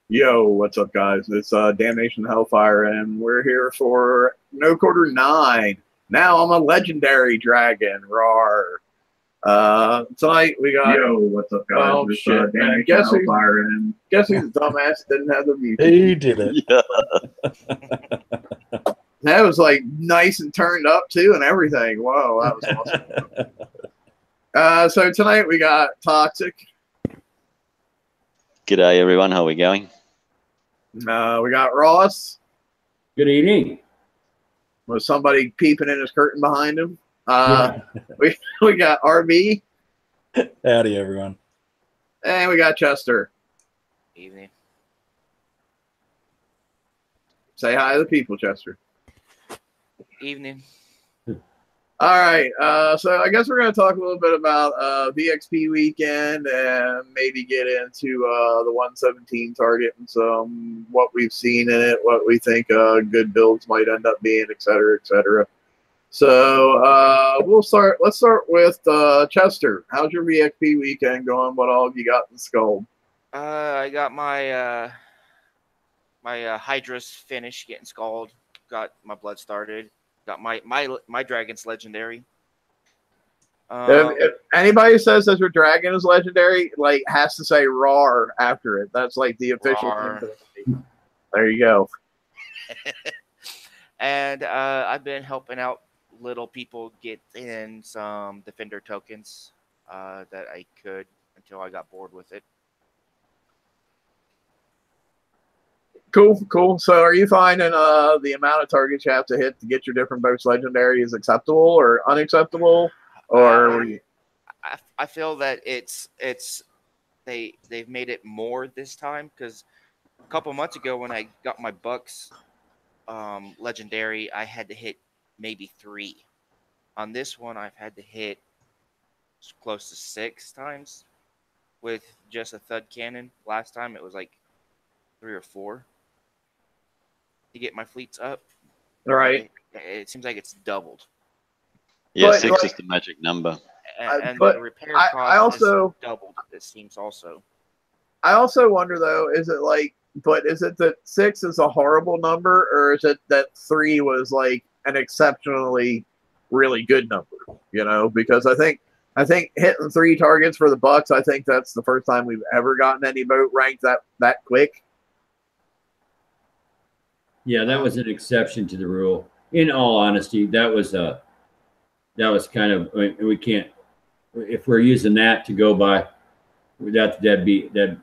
Yo, what's up, guys? It's Damnation-n-Hellfire, and we're here for No Quarter 9. Now I'm a legendary dragon, RAWR. Tonight we got. Yo, what's up, guys? Oh, it's shit, man. Damnation-n-Hellfire, and guess who's the dumbass didn't have the music? He did it. Yeah. That was like nice and turned up too, and everything. Whoa, that was awesome. So tonight we got Toxic. G'day everyone, how are we going? We got Ross. Good evening. With somebody peeping in his curtain behind him. We got RB. Howdy, everyone. And we got Chester. Evening. Say hi to the people, Chester. Evening. All right. So I guess we're going to talk a little bit about VXP weekend and maybe get into the 117 target and some what we've seen in it, what we think good builds might end up being, et cetera, et cetera. So let's start with Chester. How's your VXP weekend going? What all have you got in Skull? I got my my Hydra's finished getting scalded. Got my blood started. Got my dragon's legendary. If anybody says that your dragon is legendary, like has to say RAWR after it. That's like the official thing. There you go. And I've been helping out little people get in some defender tokens that I could until I got bored with it. Cool. So are you finding the amount of targets you have to hit to get your different boats legendary is acceptable or unacceptable? Or I feel that they've made it more this time, because a couple months ago when I got my Bucks legendary, I had to hit maybe 3. On this one, I've had to hit close to 6 times with just a thud cannon. Last time it was like 3 or 4 to get my fleets up. right. It seems like it's doubled. Yeah, But, 6 like, is the magic number. And but the repair I cost also- is doubled, it seems also. I also wonder though, is it that 6 is a horrible number, or is it that 3 was like an exceptionally really good number? You know, because I think hitting 3 targets for the Bucks, I think that's the first time we've ever gotten any boat ranked that quick. Yeah, that was an exception to the rule. In all honesty, that was kind of, we can't, if we're using that to go by, that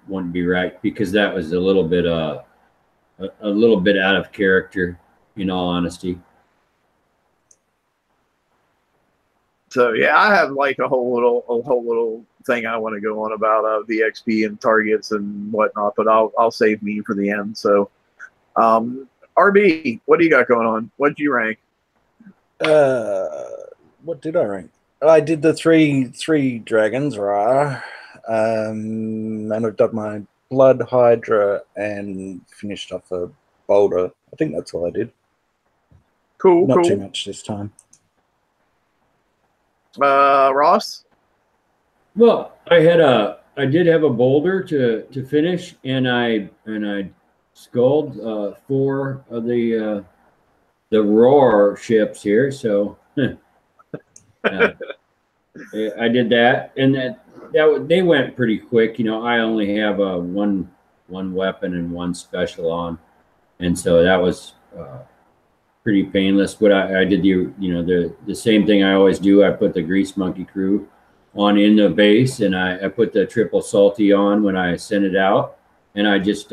wouldn't be right, because that was a little bit out of character, in all honesty. So yeah, I have like a whole little thing I want to go on about VXP and targets and whatnot, but I'll save me for the end. So, RB, what do you got going on? What did you rank? What did I rank? I did the three dragons, RAWR, and I've done my blood Hydra and finished off a boulder. I think that's all I did. Cool. Not too much this time. Ross? Well, I did have a boulder to finish, and I sculled 4 of the RAWR ships here, so I did that, and that they went pretty quick. You know, I only have one weapon and 1 special on, and so that was pretty painless. But I did the same thing I always do. I put the Grease Monkey crew on in the base, and I put the triple salty on when I send it out, and I just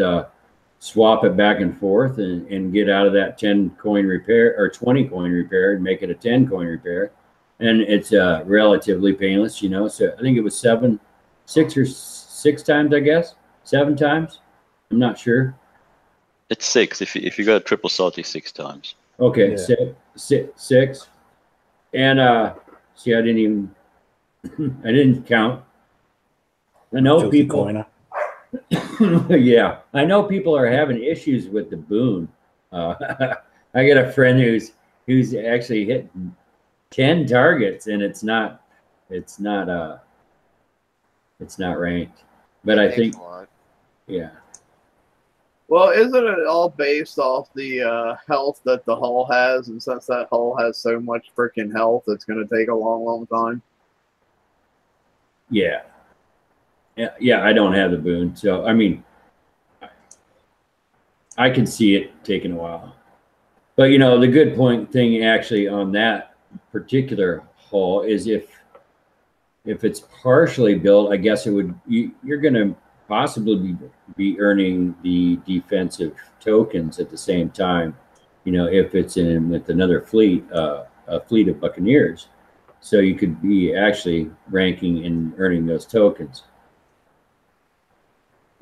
swap it back and forth and get out of that 10 coin repair or 20 coin repair and make it a 10 coin repair. And it's relatively painless, you know. So I think it was 6 or 6 times, I guess. 7 times. I'm not sure. It's 6. If you go triple salty 6 times. Okay, Yeah. 6. And see, I didn't count. I know Filthy people. coiner. Yeah, I know people are having issues with the boon. I got a friend who's actually hit 10 targets, and it's not ranked. But I think, yeah. Well, isn't it all based off the health that the hull has? And since that hull has so much freaking health, it's going to take a long, long time. Yeah. Yeah, I don't have the boon. So, I mean, I can see it taking a while. But, you know, the good thing actually on that particular hull is if it's partially built, I guess it would, you're going to possibly be earning the defensive tokens at the same time, you know, if it's in with another fleet, a fleet of Buccaneers. So you could be actually ranking and earning those tokens.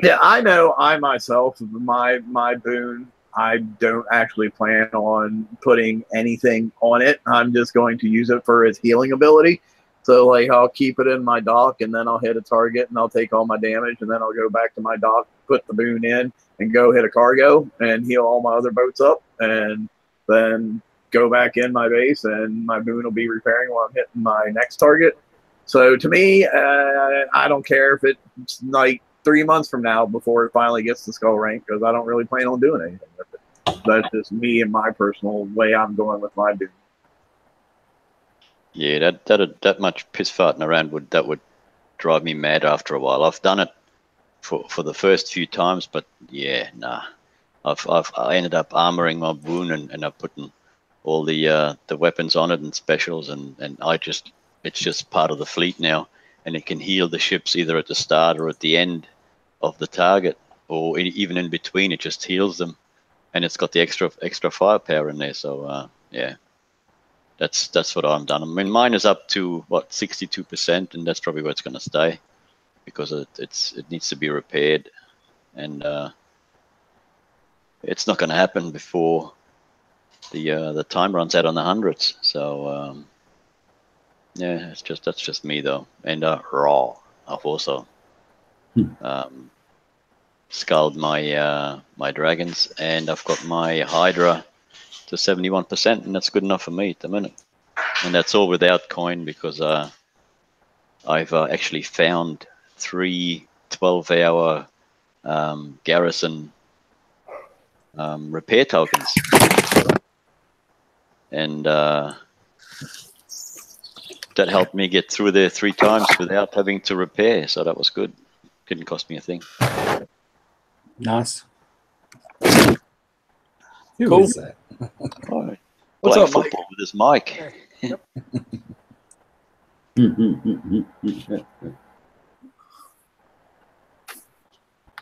Yeah, I know. I myself, my boon, I don't actually plan on putting anything on it. I'm just going to use it for its healing ability. So, like, I'll keep it in my dock, and then I'll hit a target, and I'll take all my damage, and then I'll go back to my dock, put the boon in, and go hit a cargo, and heal all my other boats up, and then go back in my base, and my boon will be repairing while I'm hitting my next target. So, to me, I don't care if it's, like, 3 months from now before it finally gets to skull rank, because I don't really plan on doing anything with it. That's just me and my personal way I'm going with my boon. Yeah, that much piss farting around would drive me mad after a while. I've done it for the first few times, but yeah, nah. I ended up armoring my boon and I'm putting all the weapons on it and specials, and it's just part of the fleet now, and it can heal the ships either at the start or at the end of the target, or even in between. It just heals them, and it's got the extra firepower in there. So yeah. That's what I'm done. I mean, mine is up to what 62%, and that's probably where it's going to stay, because it needs to be repaired, and it's not going to happen before the time runs out on the hundreds. So yeah, that's just me though. And RAWR, I've also sculled my my dragons, and I've got my Hydra to 71%, and that's good enough for me at the minute. And that's all without coin, because I've actually found 3 12-hour garrison repair tokens, and that helped me get through there 3 times without having to repair. So that was good. Didn't cost me a thing. Nice. Cool. Who is that? Oh, What's playing up, Mike? football with his mic. Yep.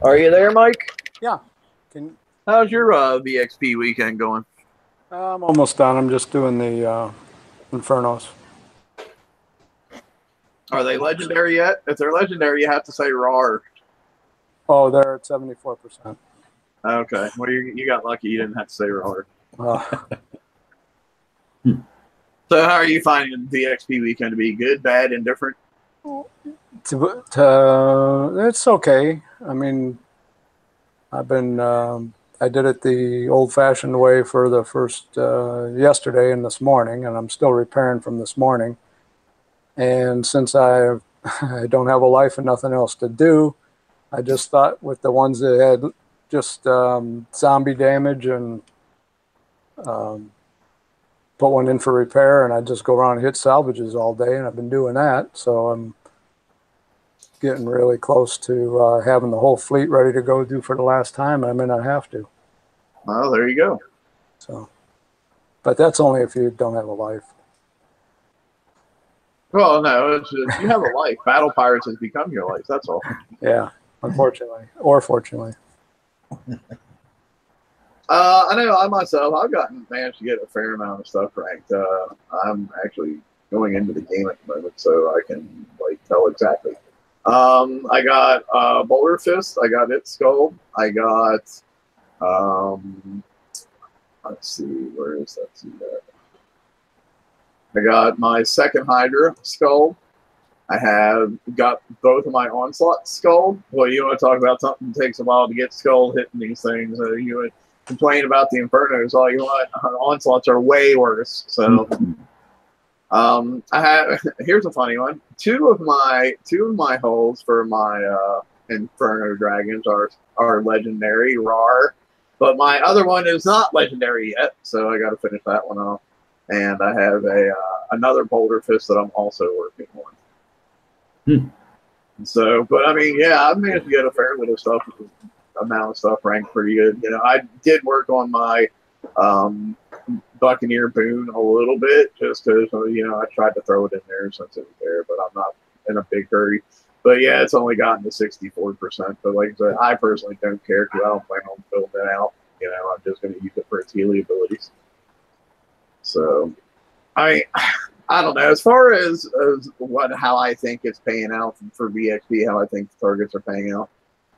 Are you there, Mike? Yeah. How's your VXP weekend going? I'm almost done. I'm just doing the Infernos. Are they legendary yet? If they're legendary, you have to say RAWR. Oh, they're at 74%. Okay. Well, you got lucky. You didn't have to say RAWR. So how are you finding the VXP weekend to be? Good, bad, indifferent? It's okay. I mean, I've been I did it the old-fashioned way for the first yesterday and this morning, and I'm still repairing from this morning. And since I don't have a life and nothing else to do, I just thought with the ones that had just zombie damage and put one in for repair, and I just go around and hit salvages all day, and I've been doing that. So I'm getting really close to having the whole fleet ready to go do for the last time. I may not have to. Well, there you go. So, but that's only if you don't have a life. Well, no, it's just, you have a life. Battle Pirates has become your life. That's all. Yeah, unfortunately, or fortunately. I know I myself, I've managed to get a fair amount of stuff ranked. I'm actually going into the game at the moment, so I can tell exactly. I got Boulder Fist. I got its skull. I got let's see, where is that? I got my second Hydra skull. I have got both of my Onslaught skull. Well, you want to talk about something that takes a while to get skull hitting these things. You would complain about the Infernos all you want. Onslaughts are way worse. So I have, here's a funny one. Two of my holes for my Inferno Dragons are legendary, RAWR. But my other one is not legendary yet, so I got to finish that one off. And I have another Boulder Fist that I'm also working on. So, but I mean, yeah, I've managed to get a fair bit of stuff, amount of stuff ranked pretty good. You know, I did work on my Buccaneer boon a little bit, just because, you know, I tried to throw it in there since it was there, but I'm not in a big hurry. But yeah, it's only gotten to 64%. But like I said, I personally don't care because I don't plan on building it out. You know, I'm just going to use it for its healing abilities. So, I don't know. As far as how I think it's paying out for VXP, how I think the targets are paying out,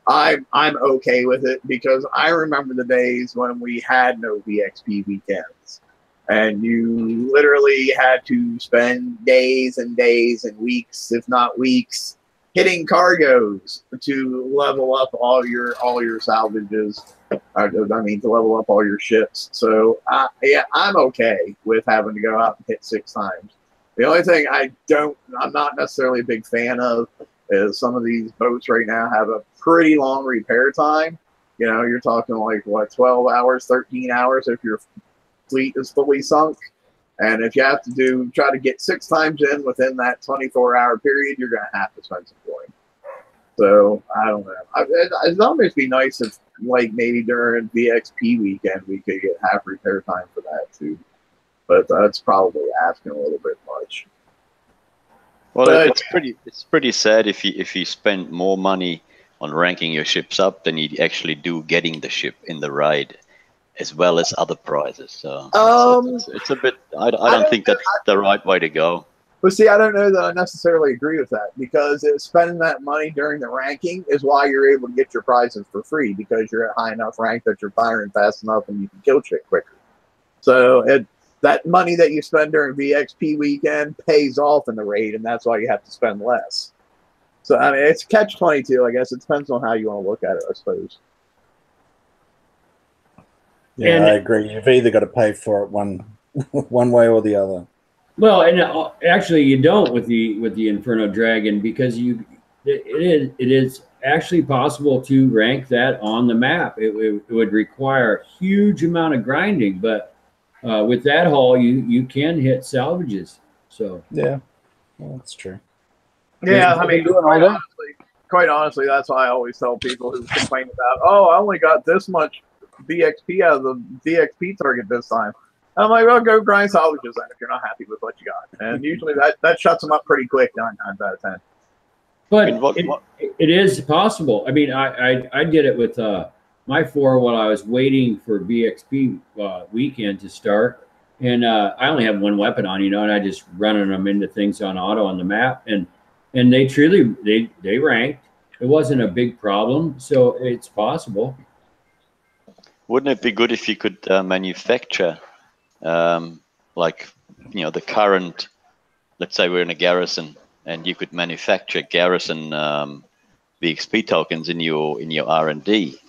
I'm okay with it because I remember the days when we had no VXP weekends, and you literally had to spend days and days and weeks, if not weeks, hitting cargoes to level up all your salvages. I mean, to level up all your ships. So yeah, I'm okay with having to go out and hit 6 times. The only thing I'm not necessarily a big fan of is some of these boats right now have a pretty long repair time. You know, you're talking like, what, 12 hours, 13 hours if your fleet is fully sunk. And if you have to try to get 6 times in within that 24-hour period, you're going to have to spend some coin. So, I don't know. It'd almost be nice if, like, maybe during VXP weekend, we could get half repair time for that, too. But that's probably asking a little bit much. Well, but it's pretty sad if you spend more money on ranking your ships up than you actually do getting the ship in the raid, as well as other prizes. So it's a bit. I don't think that's the right way to go. But see, I don't know that I necessarily agree with that, because spending that money during the ranking is why you're able to get your prizes for free, because you're at high enough rank that you're firing fast enough and you can kill shit quicker. So that money that you spend during VXP weekend pays off in the raid, and that's why you have to spend less. So, I mean, it's catch-22, I guess. It depends on how you want to look at it, I suppose. Yeah, I agree. You've either got to pay for it one way or the other. Well, and actually, you don't with the Inferno Dragon, because it is actually possible to rank that on the map. It would require a huge amount of grinding, but with that hull, you can hit salvages. So yeah, well, that's true. Yeah, I mean, quite honestly, that's why I always tell people who complain about, oh, I only got this much VXP out of the VXP target this time. I'm like, well, go grind salvages then if you're not happy with what you got. And usually that shuts them up pretty quick 9 times out of 10. But it is possible. I mean, I did it with my 4 while I was waiting for BXP weekend to start. And I only have 1 weapon on, and I just running them into things on auto on the map. And they truly, they ranked. It wasn't a big problem. So it's possible. Wouldn't it be good if you could manufacture, like, you know, the current, let's say we're in a garrison, and you could manufacture garrison VXP tokens in your R&D,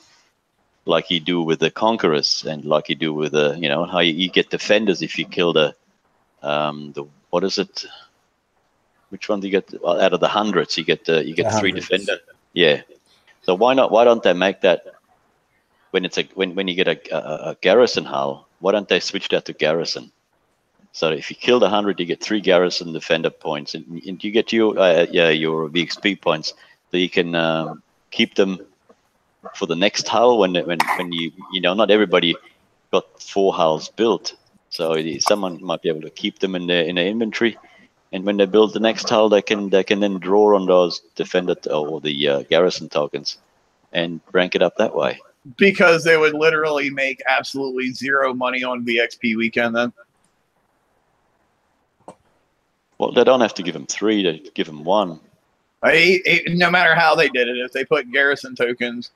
like you do with the Conquerors, and like you do with the, you know, how you get defenders if you kill the what is it? Which one do you get out of the hundreds? You get 3 defender. Yeah. So why don't they make that when it's when you get a garrison hull? Why don't they switch that to garrison? So if you kill the 100, you get 3 garrison defender points, and you get your VXP points, so you can keep them for the next hull when you know, not everybody got 4 hulls built, so someone might be able to keep them in their inventory, and when they build the next hull, they can then draw on those defender or the garrison tokens and rank it up that way. Because they would literally make absolutely 0 money on VXP weekend then. Well, they don't have to give them 3; they give them 1. No matter how they did it, if they put garrison tokens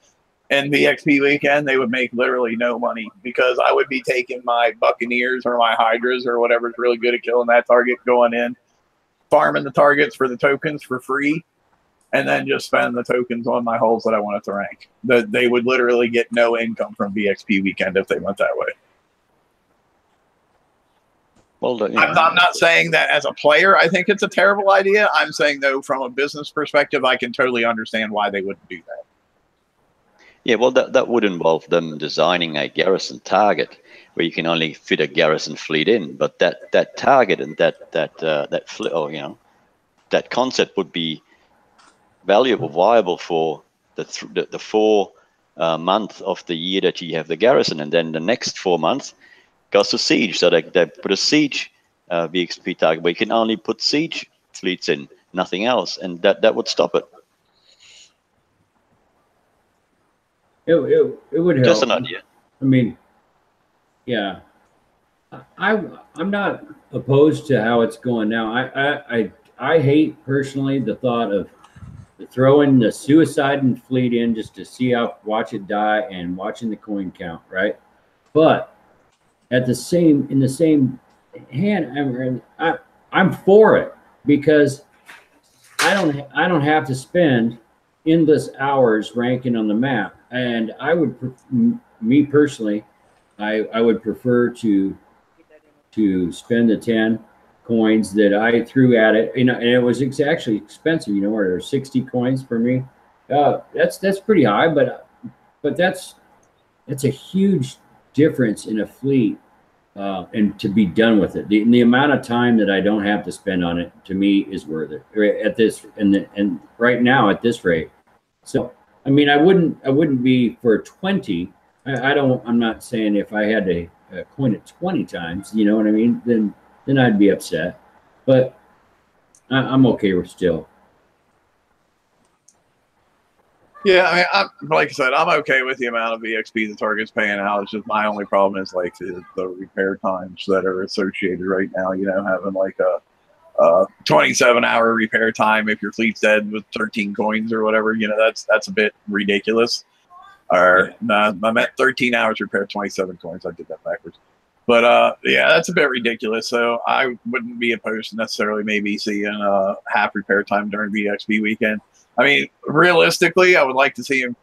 in VXP weekend, they would make literally no money, because I would be taking my Buccaneers or my Hydras or whatever's really good at killing that target, going in, farming the targets for the tokens for free, and then just spend the tokens on my hulls that I wanted to rank. They would literally get no income from VXP weekend if they went that way. Well, I'm not saying that as a player I think it's a terrible idea. I'm saying, though, from a business perspective, I can totally understand why they wouldn't do that. Yeah, well, that would involve them designing a garrison target where you can only fit a garrison fleet in, but that target and that fleet, or that concept would be valuable, viable for the 4 month of the year that you have the garrison, and then the next 4 months goes to siege. So they put a siege VXP target where you can only put siege fleets in, nothing else, and that would stop it. It would help. Just an idea. I mean, yeah, I'm not opposed to how it's going now. I hate personally the thought of throwing the suicide fleet in just to watch it die and watching the coin count, right? But in the same hand, I'm for it, because I don't have to spend endless hours ranking on the map, and me personally, I would prefer to spend the 10 coins that I threw at it, and it was actually expensive, where there were 60 coins for me. That's pretty high, but that's a huge difference in a fleet, and to be done with it. The amount of time that I don't have to spend on it, to me, is worth it at this and right now at this rate. So I mean, I wouldn't be for 20. I'm not saying if I had to coin it 20 times, you know what I mean? Then I'd be upset, but I'm okay with still. Yeah, I mean, like I said, I'm okay with the amount of EXP the target's paying out. It's just my only problem is like the repair times that are associated right now. Having like a 27-hour repair time if your fleet's dead with 13 coins or whatever. That's a bit ridiculous. Or I meant 13 hours repair, 27 coins. I did that backwards. But yeah, that's a bit ridiculous. So I wouldn't be opposed to necessarily maybe seeing half repair time during VXP weekend. I mean, realistically, I would like to see him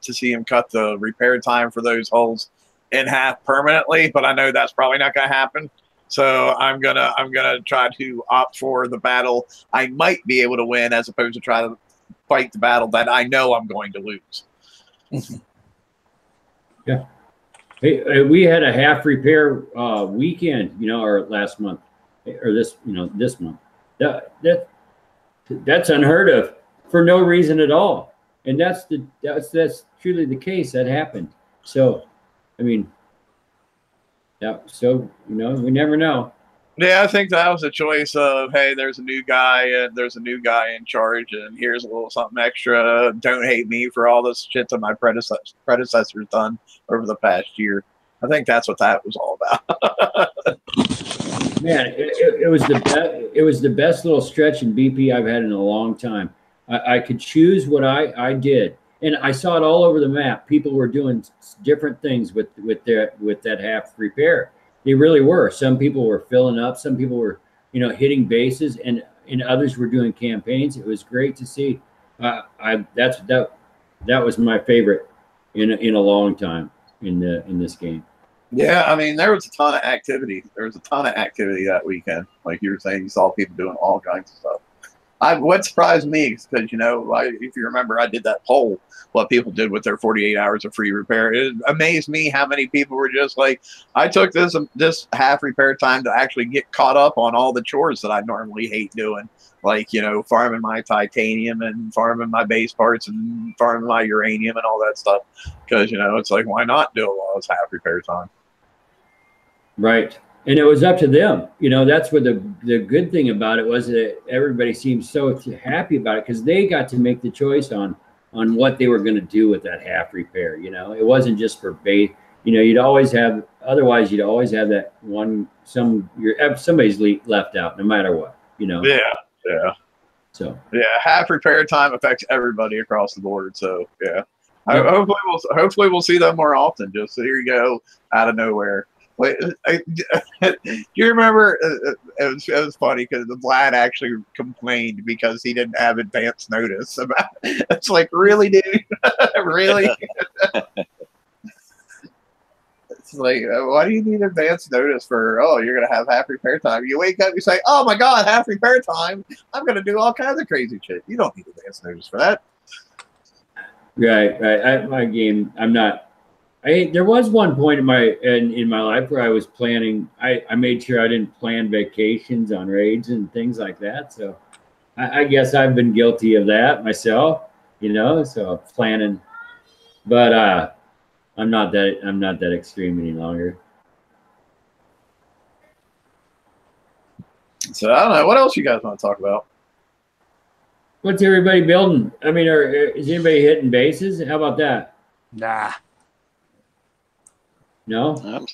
see him cut the repair time for those hulls in half permanently, but I know that's probably not going to happen. So I'm gonna try to opt for the battle I might be able to win, as opposed to try to fight the battle that I know I'm going to lose. Yeah. Hey, we had a half repair weekend, or last month, or this month. That's unheard of, for no reason at all, and that's truly the case. That happened. So, I mean, yeah. So we never know. Yeah, I think that was a choice of, hey, there's a new guy in charge, and here's a little something extra. Don't hate me for all this shit that my predecessors done over the past year. I think that's what that was all about. Man, it was the best little stretch in BP I've had in a long time. I could choose what I did, and I saw it all over the map. People were doing different things with that half repair. They really were. Some people were filling up. Some people were, hitting bases, and others were doing campaigns. It was great to see. That was my favorite in a long time in this game. Yeah, I mean, there was a ton of activity. There was a ton of activity that weekend. Like you were saying, you saw people doing all kinds of stuff. What surprised me is because, if you remember, I did that poll, what people did with their 48 hours of free repair. It amazed me how many people were just like, I took this half repair time to actually get caught up on all the chores that I normally hate doing. Like, farming my titanium and farming my base parts and farming my uranium and all that stuff. Because, it's like, why not do it while it's half repair time? Right. And it was up to them. That's what the good thing about it was, that everybody seemed so happy about it, because they got to make the choice on what they were going to do with that half repair. It wasn't just for base. You'd always have that one, somebody's left out no matter what, Yeah. Yeah. So, yeah, half repair time affects everybody across the board. So, yeah. Hopefully we'll see that more often. Just here you go, out of nowhere. Wait, do you remember? It was funny because Vlad actually complained because he didn't have advance notice about it. It's like, really, dude? Really? It's like, why do you need advance notice for, oh, you're going to have half repair time? You wake up, you say, oh my God, half repair time. I'm going to do all kinds of crazy shit. You don't need advance notice for that. Right. My game, I'm not. There was one point in my life where I was planning. I made sure I didn't plan vacations on raids and things like that. So I guess I've been guilty of that myself. So planning, but I'm not that extreme any longer. So I don't know. What else you guys want to talk about? What's everybody building? I mean, is anybody hitting bases? How about that? Nah. No? I'm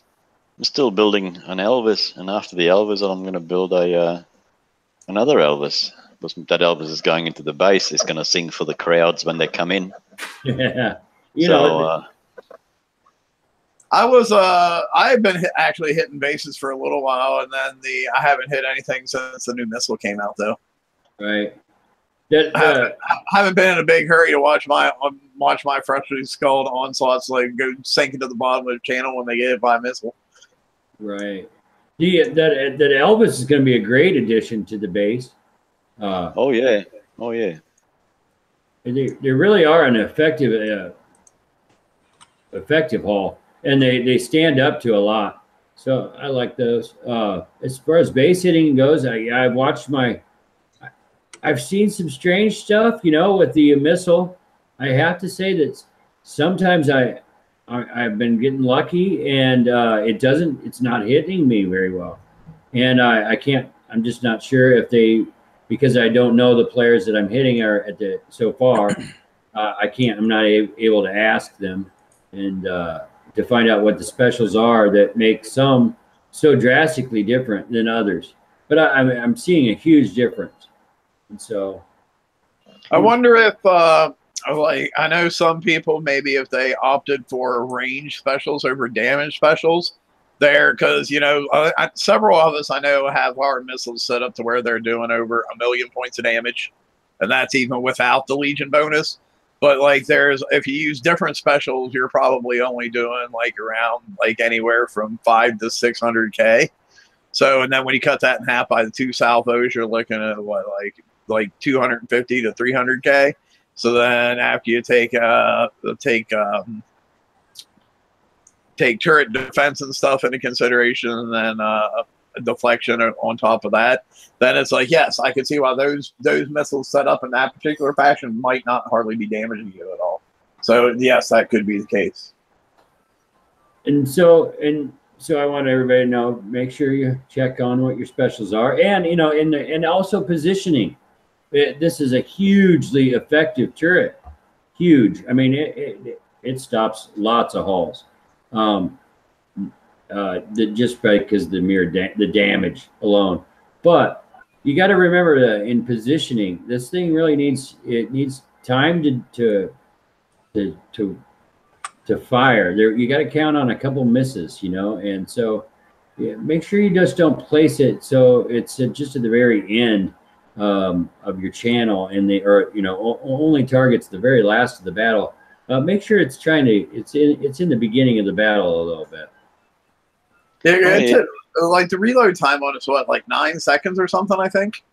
still building an Elvis, and after the Elvis, I'm going to build another Elvis. That Elvis is going into the base. It's going to sing for the crowds when they come in. Yeah. I've been actually hitting bases for a little while, and then I haven't hit anything since the new missile came out, though. Right. I haven't been in a big hurry to watch my freshly skulled onslaughts like go sink into the bottom of the channel when they get hit by a missile. Right. That Elvis is going to be a great addition to the base. Oh yeah. They really are an effective haul, and they stand up to a lot. So I like those. As far as base hitting goes, I've watched I've seen some strange stuff, with the missile. I have to say that sometimes I've been getting lucky, and it's not hitting me very well. And I'm just not sure because I don't know the players that I'm hitting so far. I'm not able to ask them and to find out what the specials are that make some so drastically different than others. But I'm seeing a huge difference. And so I wonder if I know some people, maybe if they opted for range specials over damage specials there, because several of us I know have our missiles set up to where they're doing over 1 million points of damage, and that's even without the Legion bonus. But if you use different specials, you're probably only doing around anywhere from 5 to 600K. So, and then when you cut that in half by the 2 salvos, you're looking at like 250 to 300K. So then after you take turret defense and stuff into consideration, and then deflection on top of that, then it's yes, I can see why those missiles set up in that particular fashion might not hardly be damaging you at all. So yes, that could be the case. And so I want everybody to know, make sure you check on what your specials are, and and also positioning. This is a hugely effective turret. Huge. I mean, it stops lots of hauls. Just because the damage alone. But you got to remember that in positioning, this thing really needs time to fire. You got to count on a couple misses, and so make sure you just don't place it so it's just at the very end of your channel, and only targets the very last of the battle. Make sure it's in the beginning of the battle a little bit. The reload time on it's what, 9 seconds or something, I think.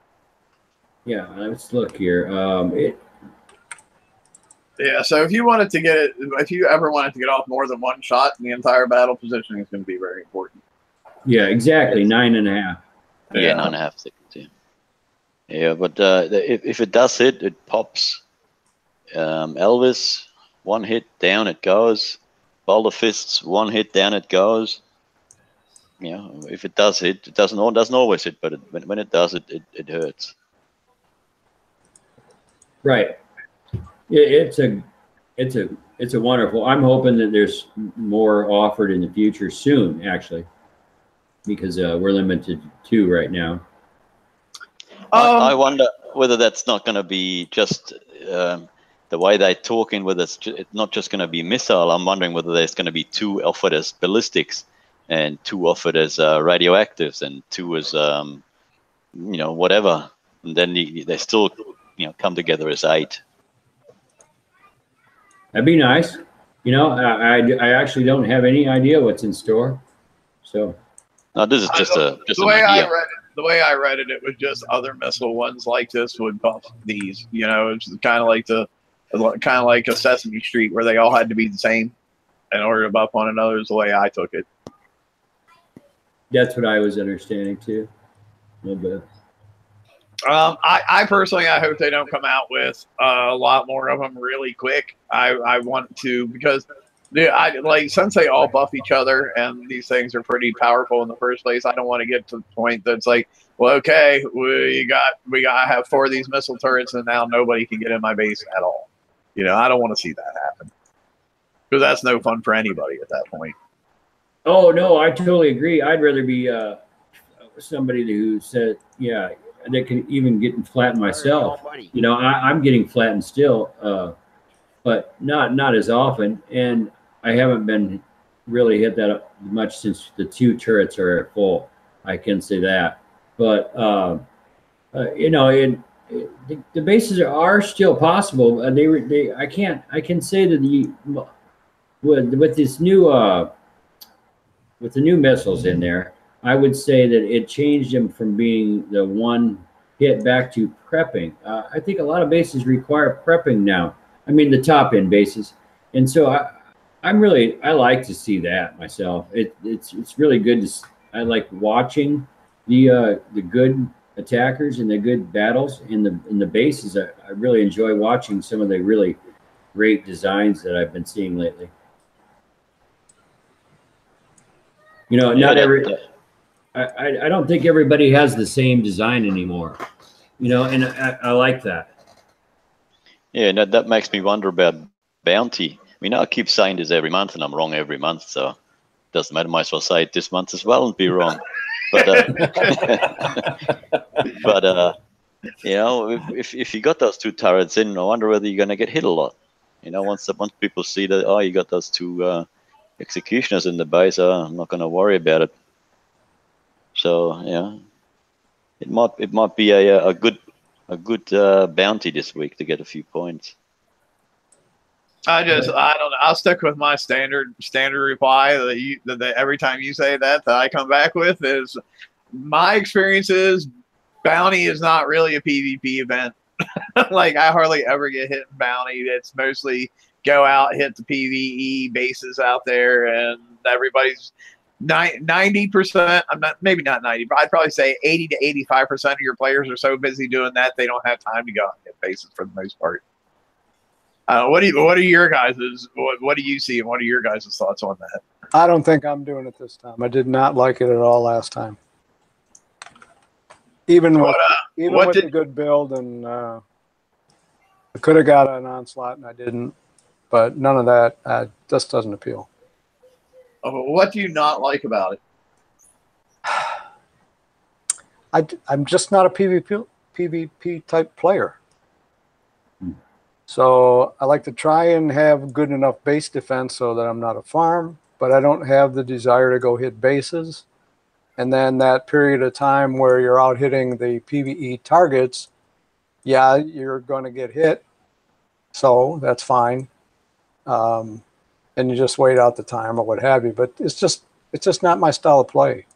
Yeah, let's look here. Yeah, so if you ever wanted to get off more than one shot in the entire battle, positioning is going to be very important. Yeah, exactly. 9.5. Yeah, 9.5 seconds. Yeah, but if it does hit, it pops. Elvis, 1 hit, down it goes. Boulder Fists, 1 hit, down it goes. If it does hit, it doesn't always hit, but when it does, it hurts. Right. It's a wonderful. I'm hoping that there's more offered in the future soon, actually, because we're limited to 2 right now. I wonder whether that's not going to be just the way they're talking, whether it's not just going to be missile. I'm wondering whether there's going to be 2 offered as ballistics and 2 offered as radioactives and 2 as, whatever. And then they still, come together as 8. That'd be nice. You know, I actually don't have any idea what's in store. So No, this is just the an way idea. the way I read it, it was just other missile ones like this would buff these. You know, it's kind of like a Sesame Street where they all had to be the same in order to buff one another. Is the way I took it. that's what I was understanding too. A little bit. I personally, I hope they don't come out with a lot more of them really quick. I want to, because since they all buff each other and these things are pretty powerful in the first place, I don't want to get to the point that's like, well, okay, we gotta have 4 of these missile turrets and now nobody can get in my base at all. You know, I don't want to see that happen, because that's no fun for anybody at that point. Oh no, I totally agree. I'd rather be somebody who said, yeah, that can even get flattened myself. You know, I'm getting flattened still, but not as often, and I haven't been really hit that much since the 2 turrets are at full. I can say that, but you know, the bases are still possible. I can say that with this new with the new missiles in there, I would say that it changed them from being the one hit back to prepping. I think a lot of bases require prepping now. I mean, the top end bases, and so I like to see that myself. It's really good to. I like watching the good attackers and the good battles in the bases. I really enjoy watching some of the really great designs that I've been seeing lately. You know, not every. I don't think everybody has the same design anymore. You know, and I like that. Yeah, no, that makes me wonder about bounty. I mean, I keep saying this every month, and I'm wrong every month, so it doesn't matter. Might as well say it this month as well and be wrong. But you know, if you got those 2 turrets in, I wonder whether you're going to get hit a lot. You know, once people see that, oh, you got those 2 executioners in the base, I'm not going to worry about it. So yeah, it might be a good bounty this week to get a few points. I don't know. I'll stick with my standard reply that every time you say that I come back with is, my experience is bounty is not really a PvP event. Like, I hardly ever get hit in bounty. It's mostly go out, hit the PvE bases out there, and everybody's 90%. I'm not, maybe not 90, but I'd probably say 80 to 85% of your players are so busy doing that they don't have time to go out and hit bases for the most part. What are your guys's? What do you see, and what are your guys' thoughts on that? I don't think I'm doing it this time. I did not like it at all last time. Even with a good build, and I could have got an onslaught and I didn't. But none of that just doesn't appeal. What do you not like about it? I'm just not a PvP type player. So I like to try and have good enough base defense so that I'm not a farm, but I don't have the desire to go hit bases. And then that period of time where you're out hitting the PvE targets, yeah, you're going to get hit. So that's fine. And you just wait out the time or what have you. But it's just not my style of play.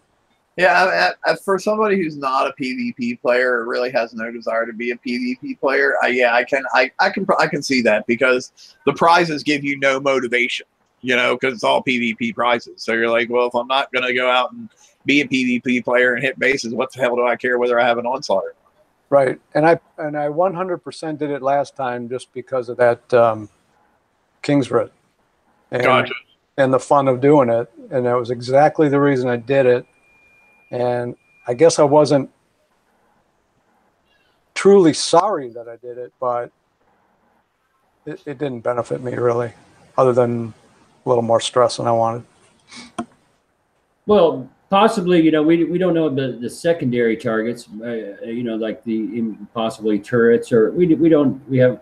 Yeah, for somebody who's not a PvP player, or really has no desire to be a PvP player, I can see that, because the prizes give you no motivation, you know, because it's all PvP prizes. So you're like, well, if I'm not going to go out and be a PvP player and hit bases, what the hell do I care whether I have an onslaught or not? Right, and I 100% did it last time just because of that King's Road. Gotcha. And the fun of doing it, and that was exactly the reason I did it. And I guess I wasn't truly sorry that I did it, but it didn't benefit me really, other than a little more stress than I wanted. Well, possibly, you know, we don't know the secondary targets, you know, like the possibly turrets, or we have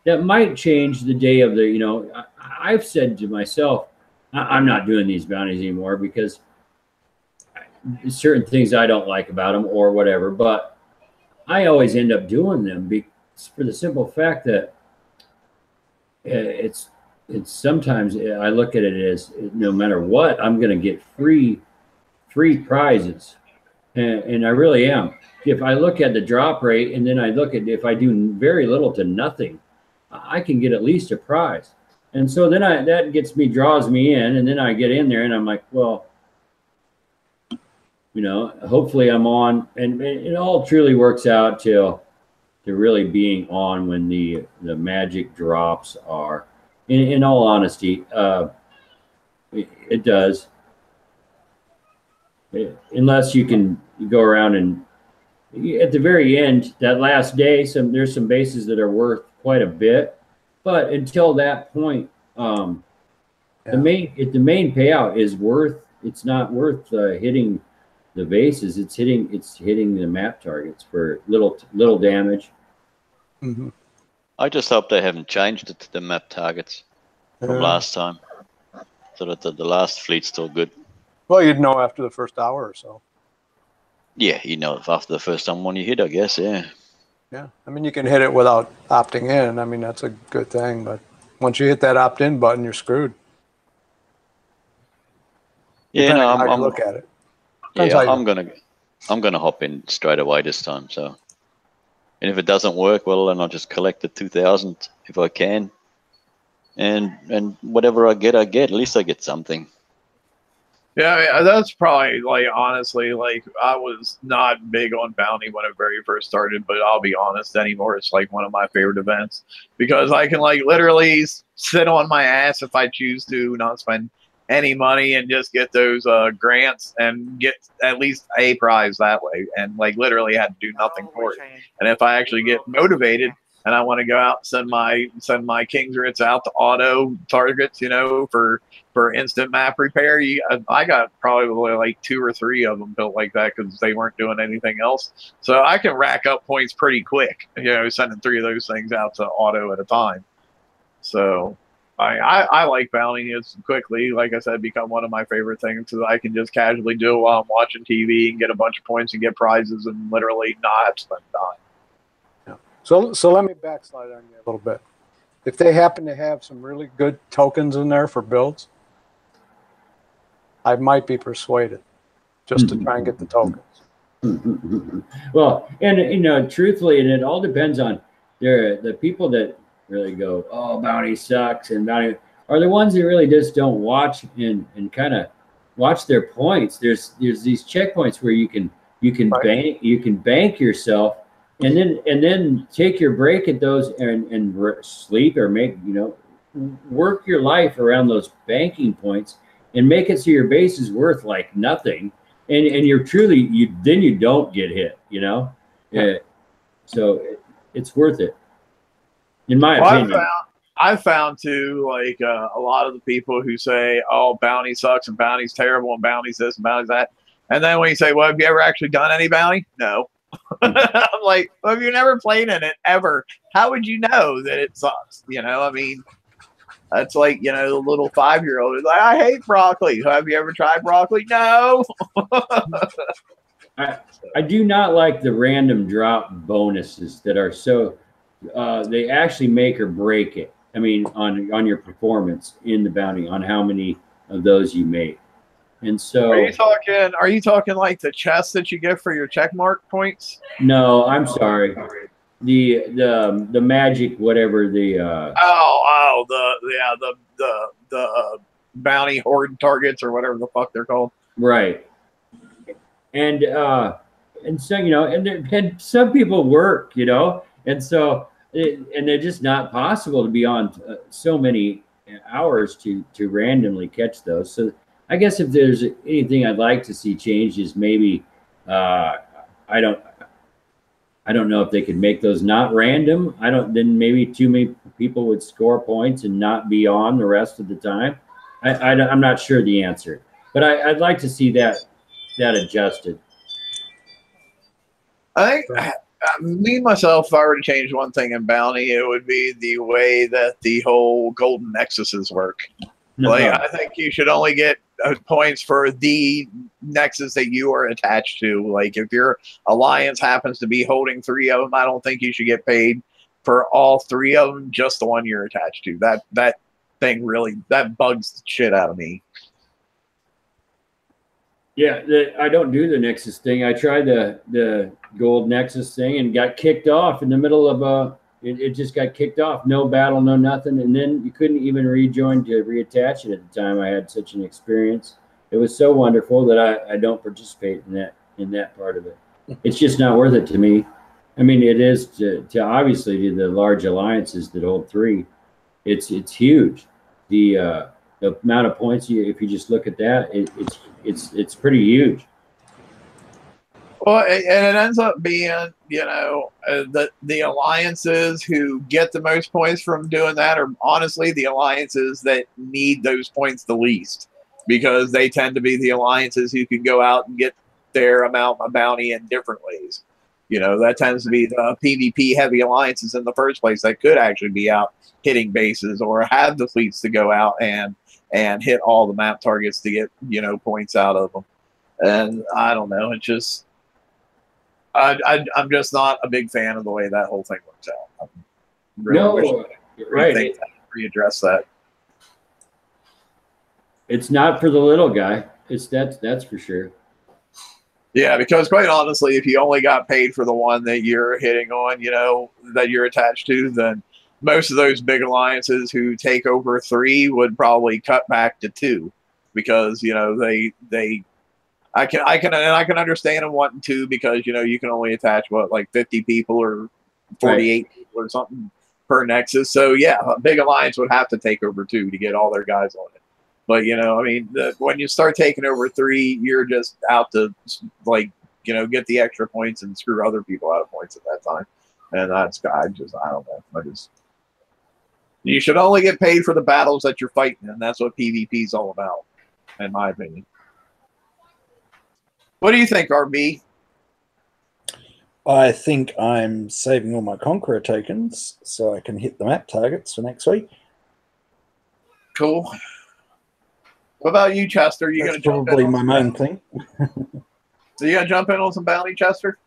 that might change the day of the, you know. I've said to myself, I'm not doing these bounties anymore because certain things I don't like about them or whatever, but I always end up doing them for the simple fact that it's it's sometimes I look at it as no matter what, I'm going to get free prizes, and I really am. If I look at the drop rate and then I look at if I do very little to nothing, I can get at least a prize. And so then that draws me in, and then I get in there and I'm like, well, hopefully I'm on, and it all truly works out to really being on when the magic drops are. In all honesty, it does. Unless you can go around and at the very end, that last day, there's some bases that are worth quite a bit, but until that point, the main payout is worth. It's not worth hitting the bases. It's hitting the map targets for little damage. Mm-hmm. I just hope they haven't changed it to the map targets from last time, so that the last fleet's still good. Well, you'd know after the first hour or so. Yeah, after the first time one you hit, I guess. Yeah. Yeah, I mean, you can hit it without opting in. I mean, that's a good thing, but once you hit that opt-in button, you're screwed. Yeah, Depending on how you look at it. Yeah, I'm gonna hop in straight away this time. So, and if it doesn't work, well, then I'll just collect the 2,000 if I can, and whatever I get, At least I get something. Yeah, I mean, that's probably, like, honestly, like, I was not big on bounty when it very first started, but I'll be honest, anymore it's like one of my favorite events because I can, like, literally sit on my ass if I choose to, not spend any money, and just get those grants and get at least a prize that way, and, like, literally had to do nothing for it. And if I actually get motivated and I want to go out and send my King's Writs out to auto targets, for instant map repair, I got probably like 2 or 3 of them built like that because they weren't doing anything else. So I can rack up points pretty quick, sending 3 of those things out to auto at a time. So I like bounty. It's quickly, like I said, become one of my favorite things because I can just casually do it while I'm watching TV and get a bunch of points and get prizes and literally not have to spend time. So let me backslide on you a little bit. If they happen to have some really good tokens in there for builds, I might be persuaded just to try and get the tokens. Well, and truthfully, and it all depends on the people that really go, oh, bounty sucks, and bounty are the ones that really just don't watch and kind of watch their points. There's these checkpoints where you can bank yourself. And then take your break at those and sleep or work your life around those banking points and make it so your base is worth like nothing, and you're truly you don't get hit, so it's worth it, in my opinion. I found too, like, a lot of the people who say, "Oh, bounty sucks and bounty's terrible and bounty's this and bounty's that," and then when you say, "Well, have you ever actually done any bounty?" No. I'm like, well, if you never played in it ever, how would you know that it sucks? I mean, that's like, the little 5-year-old is like, I hate broccoli. Have you ever tried broccoli? No. I do not like the random drop bonuses that are so they actually make or break it. I mean, on your performance in the bounty, on how many of those you make. And so, are you talking like the chest that you get for your check mark points? No, I'm sorry. The magic, whatever the the bounty horde targets or whatever the fuck they're called. Right. And so and some people work, and so and they're just not possible to be on so many hours to randomly catch those. So I guess if there's anything I'd like to see changed is maybe I don't know if they could make those not random. Then maybe too many people would score points and not be on the rest of the time. I'm not sure the answer, but I'd like to see that adjusted. I think me myself, if I were to change one thing in bounty, it would be the way that the whole golden nexuses work. Like, I think you should only get points for the nexus that you are attached to. Like, if your alliance happens to be holding 3 of them, I don't think you should get paid for all 3 of them, just the one you're attached to. thing really that bugs the shit out of me. Yeah, I don't do the Nexus thing. I tried the gold Nexus thing and got kicked off in the middle of it just got kicked off. No battle, no nothing. And then you couldn't even rejoin to reattach it at the time. I had such an experience. It was so wonderful that I don't participate in that part of it. It's just not worth it to me. I mean, it is to obviously to the large alliances that hold 3. It's huge. The amount of points if you just look at that, it's pretty huge. Well, and it ends up being, the alliances who get the most points from doing that are honestly the alliances that need those points the least, because they tend to be the alliances who can go out and get their amount of bounty in different ways. That tends to be the PvP heavy alliances in the first place that could actually be out hitting bases or have the fleets to go out and hit all the map targets to get, points out of them. And I don't know. It's just, I'm just not a big fan of the way that whole thing works out. I'm really right. Readdress that. It's not for the little guy. That's for sure. Yeah, because quite honestly, if you only got paid for the one that you're hitting on, that you're attached to, then most of those big alliances who take over 3 would probably cut back to 2, because I can understand them wanting 2 because you can only attach 50 people or 48 people or something per nexus. So yeah, a big alliance would have to take over 2 to get all their guys on it. But when you start taking over 3, you're just out to get the extra points and screw other people out of points at that time. And I don't know. You should only get paid for the battles that you're fighting, and that's what PvP is all about, in my opinion. What do you think, RB? I think I'm saving all my Conqueror tokens so I can hit the map targets for next week. Cool. What about you, Chester? You That's probably my main thing. So you gonna jump in on some bounty, Chester?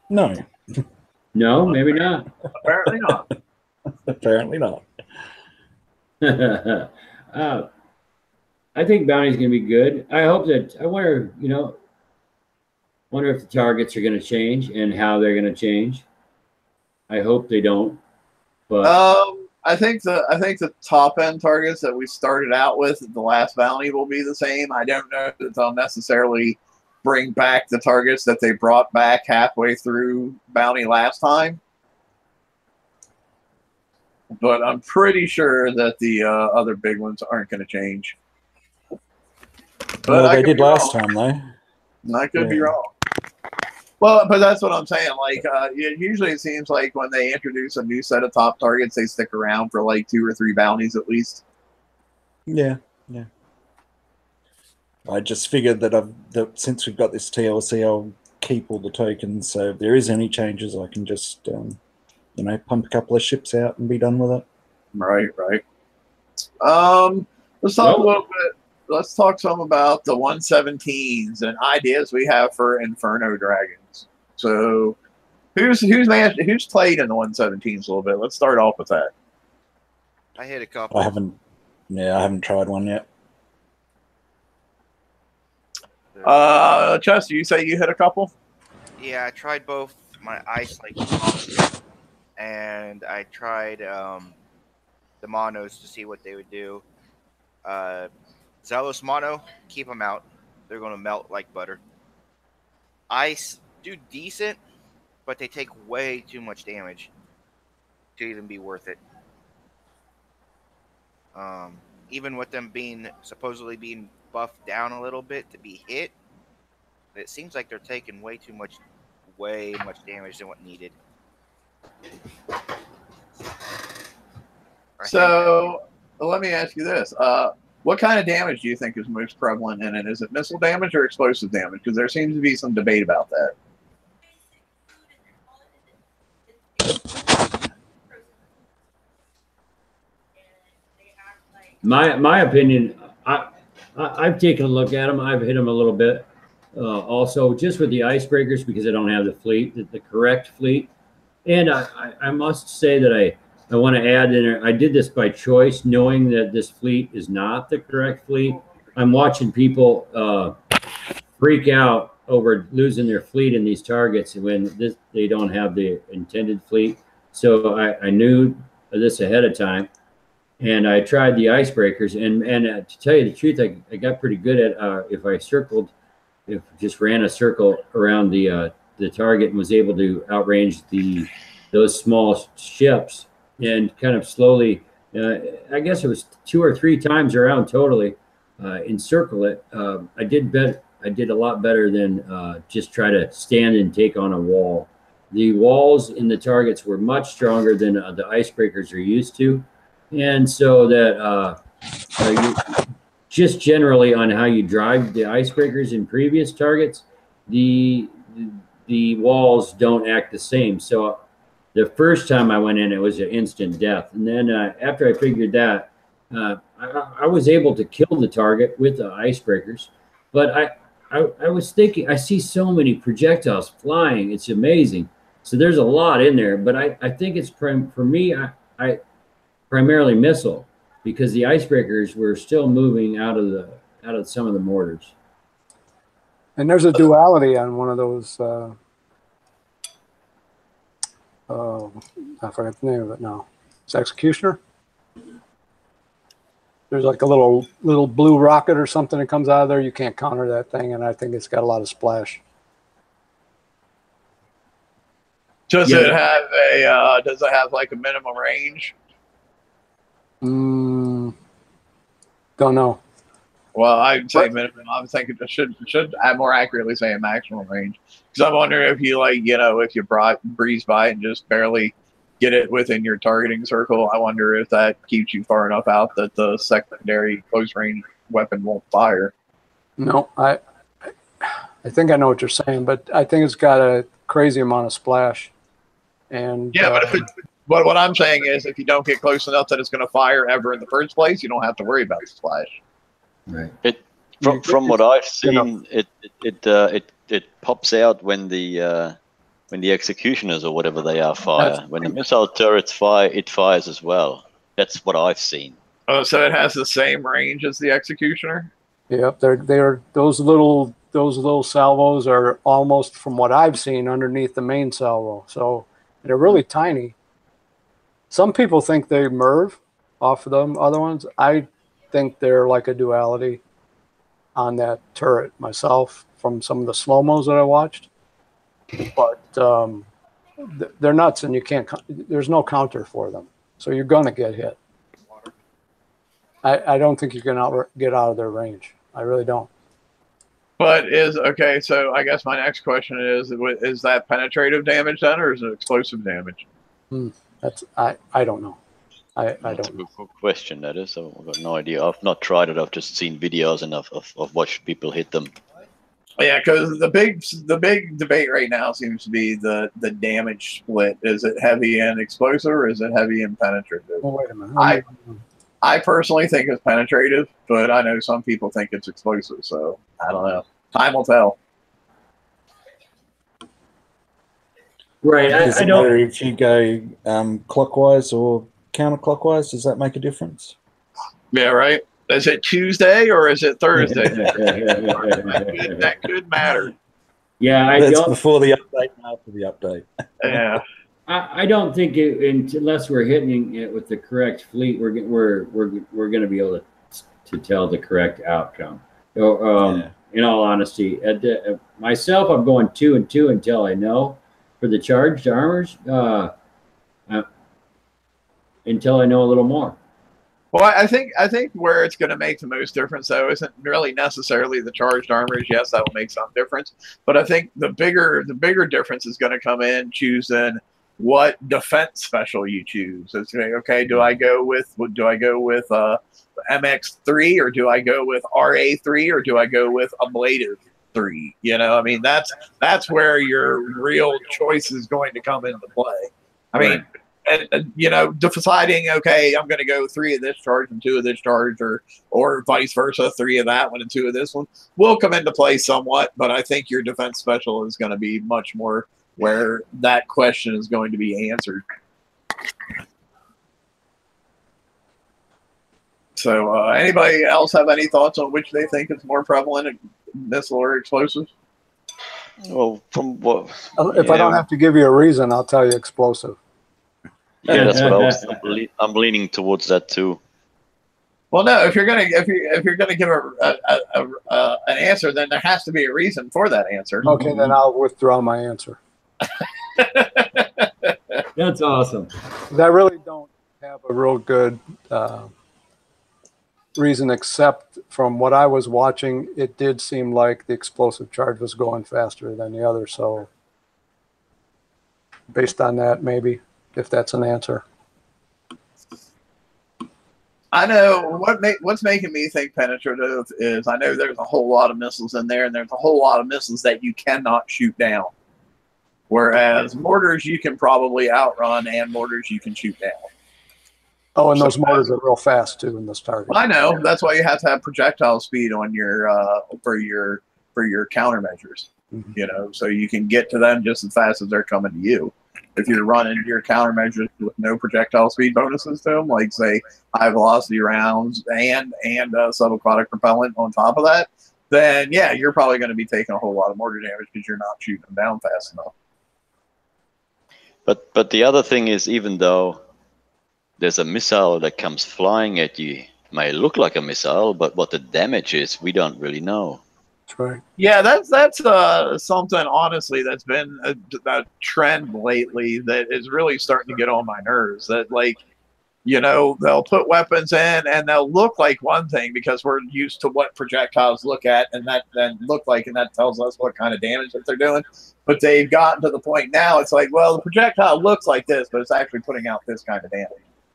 No. No, maybe not. Apparently not. Apparently not. I think bounty's going to be good. I hope that. I wonder if the targets are going to change and how they're going to change. I hope they don't. But I think the top end targets that we started out with at the last bounty will be the same. I don't know that they'll necessarily bring back the targets that they brought back halfway through bounty last time, but I'm pretty sure that the other big ones aren't going to change. But well, they did last time, though. I could be wrong. Well, but that's what I'm saying. Usually it seems like when they introduce a new set of top targets, they stick around for 2 or 3 bounties at least. Yeah. I just figured that since we've got this TLC, I'll keep all the tokens. So if there is any changes, I can just, pump a couple of ships out and be done with it. Right. Let's talk a little bit. Let's talk some about the 117s and ideas we have for Inferno Dragons. So, who's played in the 117s a little bit? Let's start off with that. I hit a couple. I haven't tried one yet. Chester, you say you hit a couple? Yeah, I tried both my Ice and I tried the Monos to see what they would do. Zealous Mono, keep them out. They're going to melt like butter. Ice do decent, but they take way too much damage to even be worth it. Even with them supposedly being buffed down a little bit to be hit, it seems like they're taking way much damage than what needed. So let me ask you this. What kind of damage do you think is most prevalent in it? Is it missile damage or explosive damage? Because there seems to be some debate about that. My opinion, I've taken a look at them. I've hit them a little bit. Also, just with the icebreakers, because I don't have the fleet, the correct fleet. And I must say that I want to add in, I did this by choice, knowing that this fleet is not the correct fleet. I'm watching people freak out over losing their fleet in these targets when they don't have the intended fleet. So I knew this ahead of time, and I tried the icebreakers. And to tell you the truth, I got pretty good at if just ran a circle around the target and was able to outrange those small ships and kind of slowly. I guess it was 2 or 3 times around totally encircle it. I did a lot better than just try to stand and take on a wall. The walls in the targets were much stronger than the icebreakers are used to, and so that just generally on how you drive the icebreakers in previous targets, the walls don't act the same. So the first time I went in, it was an instant death, and then after I figured that, I was able to kill the target with the icebreakers, but I was thinking, I see so many projectiles flying, it's amazing. So there's a lot in there, but I think it's for me, I primarily missile, because the icebreakers were still moving out of some of the mortars. And there's a duality on one of those. I forgot the name of it now. It's Executioner. There's like a little blue rocket or something that comes out of there. You can't counter that thing, and I think it's got a lot of splash. Does it have like a minimum range? Don't know. Well, I'd say minimum. I'm thinking it should more accurately say a maximum range. Because I'm wondering if you if you breeze by and just barely get it within your targeting circle, I wonder if that keeps you far enough out that the secondary close range weapon won't fire. No, I think I know what you're saying, but I think it's got a crazy amount of splash. And yeah, but what I'm saying is, if you don't get close enough that it's going to fire ever in the first place, you don't have to worry about the splash. Right. From what I've seen, it pops out when the executioners or whatever they are fire. When the missile turrets fire, it fires as well. That's what I've seen. Oh, so it has the same range as the executioner? Yep, they're those little salvos are almost, from what I've seen, underneath the main salvo. So they're really tiny. Some people think they MERV off of them other ones. I think they're like a duality on that turret myself from some of the slow-mos that I watched. But they're nuts, and you can't. There's no counter for them, so you're gonna get hit. I don't think you can get out of their range. I really don't. But okay. So I guess my next question is that penetrative damage then, or is it explosive damage? I don't know. I don't know. That's a good question, that is. I've got no idea. I've not tried it. I've just seen videos and I've watched people hit them. Yeah, because the big debate right now seems to be the damage split. Is it heavy and explosive, or is it heavy and penetrative? Well, wait a minute. I personally think it's penetrative, but I know some people think it's explosive, so I don't know. Time will tell. Right. Does it matter if you go clockwise or counterclockwise? Does that make a difference? Yeah, right. Is it Tuesday or is it Thursday? That could matter. Yeah, that's before the update and after the update. Yeah. I don't think unless we're hitting it with the correct fleet, we're going to be able to tell the correct outcome. In all honesty, myself, I'm going 2 and 2 until I know. For the charged armors, until I know a little more. Well, I think where it's going to make the most difference, though, isn't really necessarily the charged armors. Yes, that will make some difference, but I think the bigger difference is going to come in choosing what defense special you choose. It's okay. Do I go with MX3 or do I go with RA3 or do I go with ablative 3? I mean, that's where your real choice is going to come into play. I mean, deciding, okay, I'm going to go 3 of this charge and 2 of this charge, or vice versa, 3 of that one and 2 of this one will come into play somewhat. But I think your defense special is going to be much more where that question is going to be answered. So anybody else have any thoughts on which they think is more prevalent, missile or explosive? Well, from what? If I don't have to give you a reason, I'll tell you explosive. Yeah, that's what I was. I'm leaning towards that too. Well, no. If you're gonna give an answer, then there has to be a reason for that answer. Okay, then I'll withdraw my answer. That's awesome. I really don't have a real good reason, except from what I was watching, it did seem like the explosive charge was going faster than the other. So based on that, maybe, if that's an answer. I know what's making me think penetrative is I know there's a whole lot of missiles in there, and there's a whole lot of missiles that you cannot shoot down. Whereas mortars you can probably outrun, and mortars you can shoot down. Oh, and those mortars are real fast too in this target. I know. That's why you have to have projectile speed on your for your countermeasures. Mm-hmm. You know, so you can get to them just as fast as they're coming to you. If you're running your countermeasures with no projectile speed bonuses to them, like say high velocity rounds and subaquatic propellant on top of that, then yeah, you're probably going to be taking a whole lot of mortar damage because you're not shooting them down fast enough. But the other thing is, even though there's a missile that comes flying at you, it may look like a missile, but what the damage is, we don't really know. That's right. Yeah, that's something, honestly, that's been a trend lately that is really starting to get on my nerves. That, like, you know, they'll put weapons in and they'll look like one thing because we're used to what projectiles look at and that then look like, and that tells us what kind of damage that they're doing. But they've gotten to the point now, it's like, well, the projectile looks like this, but it's actually putting out this kind of damage.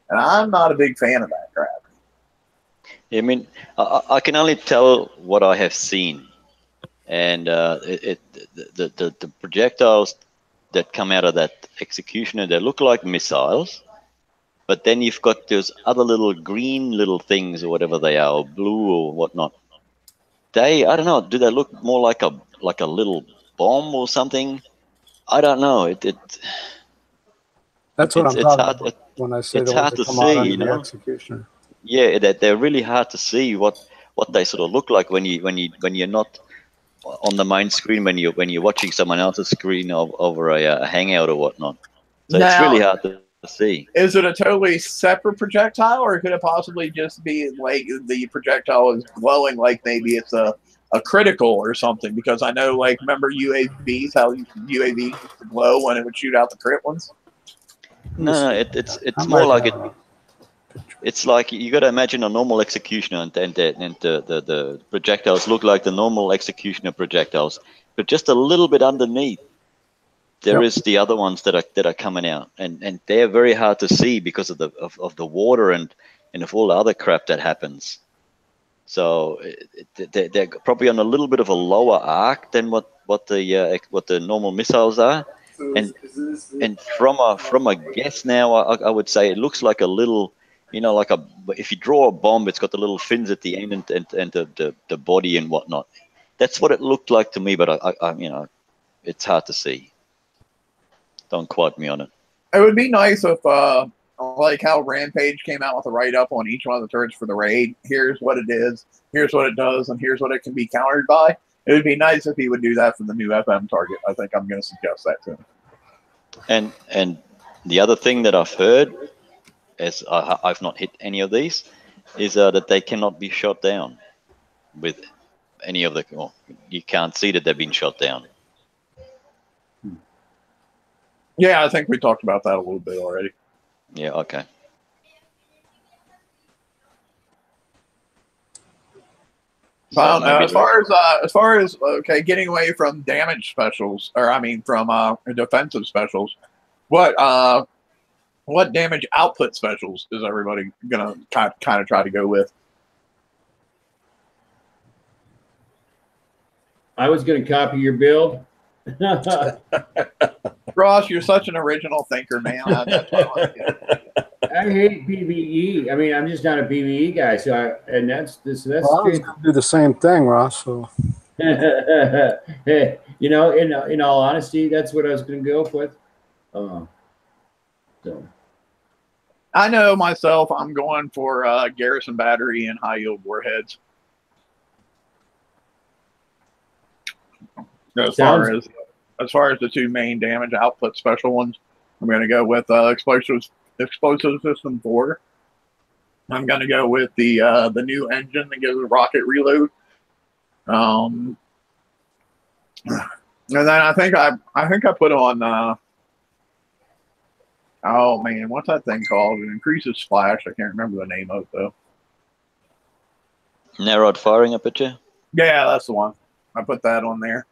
And I'm not a big fan of that crap. I mean, I can only tell what I have seen. And the projectiles that come out of that executioner, they look like missiles. But then you've got those other little green little things or whatever they are, or blue or whatnot. I don't know, do they look more like a little bomb or something? I don't know. That's what I'm talking about when I say it's the hard ones to that come out see, under the executioner. Yeah, they're really hard to see what they sort of look like when you're not on the main screen, when you're watching someone else's screen over a hangout or whatnot. So now, it's really hard to see. Is it a totally separate projectile, or could it possibly just be like the projectile is glowing, like maybe it's a critical or something? Because I know, like, remember UAVs, how UAVs glow when it would shoot out the crit ones? No, it's more like it. It's like you got to imagine a normal executioner, and the projectiles look like the normal executioner projectiles, but just a little bit underneath, there is the other ones that are coming out, and they're very hard to see because of the water and of all the other crap that happens. So they're probably on a little bit of a lower arc than what the normal missiles are. And from a guess now, I would say it looks like a little, you know, like if you draw a bomb, it's got the little fins at the end and the body and whatnot. That's what it looked like to me, but I you know, it's hard to see. Don't quote me on it. It would be nice if, like how Rampage came out with a write-up on each one of the turrets for the raid. Here's what it is, here's what it does, and here's what it can be countered by. It would be nice if he would do that for the new FM target. I think I'm going to suggest that to him. And the other thing that I've heard, as I've not hit any of these, is that they cannot be shot down with any of the. Well, you can't see that they've been shot down. Yeah, I think we talked about that a little bit already. Yeah. Okay. So I don't know. As far as okay, getting away from damage specials, or I mean from defensive specials, what damage output specials is everybody gonna kind of try to go with? I was gonna copy your build. Ross, you're such an original thinker, man. That's what I like it. I hate PvE. I mean, I'm just not a PvE guy. So, that's well, I was going to do the same thing, Ross. So. You know, in all honesty, that's what I was going to go with. So I know myself. I'm going for Garrison battery and high yield warheads. As far as the two main damage output special ones, I'm going to go with explosive system 4. I'm going to go with the new engine that gives a rocket reload. And then I think I put on oh man, what's that thing called? It increases splash. I can't remember the name of it though. Narrowed firing, I bet you. Yeah, that's the one. I put that on there.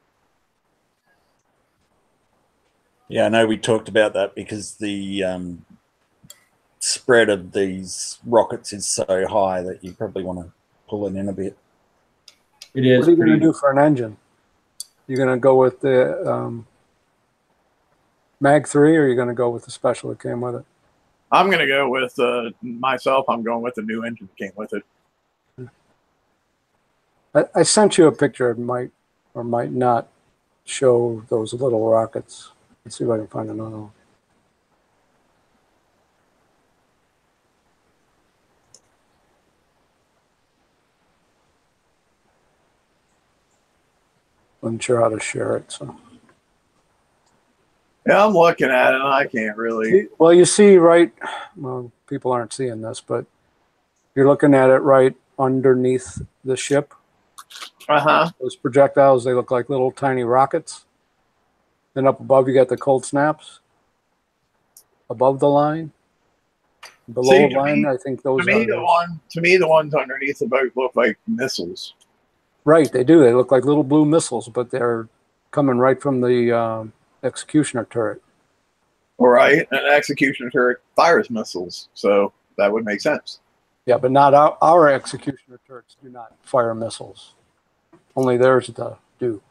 Yeah, I know we talked about that because the spread of these rockets is so high that you probably want to pull it in a bit. it is. What are you going to do for an engine? You're going to go with the Mag 3, or are you going to go with the special that came with it? I'm going to go with myself. I'm going with the new engine that came with it. I sent you a picture. It might or might not show those little rockets. Let's see if I can find another one. Wasn't sure how to share it, so. Yeah, I'm looking at it and I can't really. Well, you see right, well, people aren't seeing this, but you're looking at it right underneath the ship. Uh-huh. Those projectiles, they look like little tiny rockets. Then up above, you got the cold snaps. Above the line. Below See, the line, I think those to me, are the ones underneath the boat look like missiles. right, they do. They look like little blue missiles, but they're coming right from the executioner turret. All right, an executioner turret fires missiles, so that would make sense. Yeah, but not our executioner turrets do not fire missiles. Only theirs do.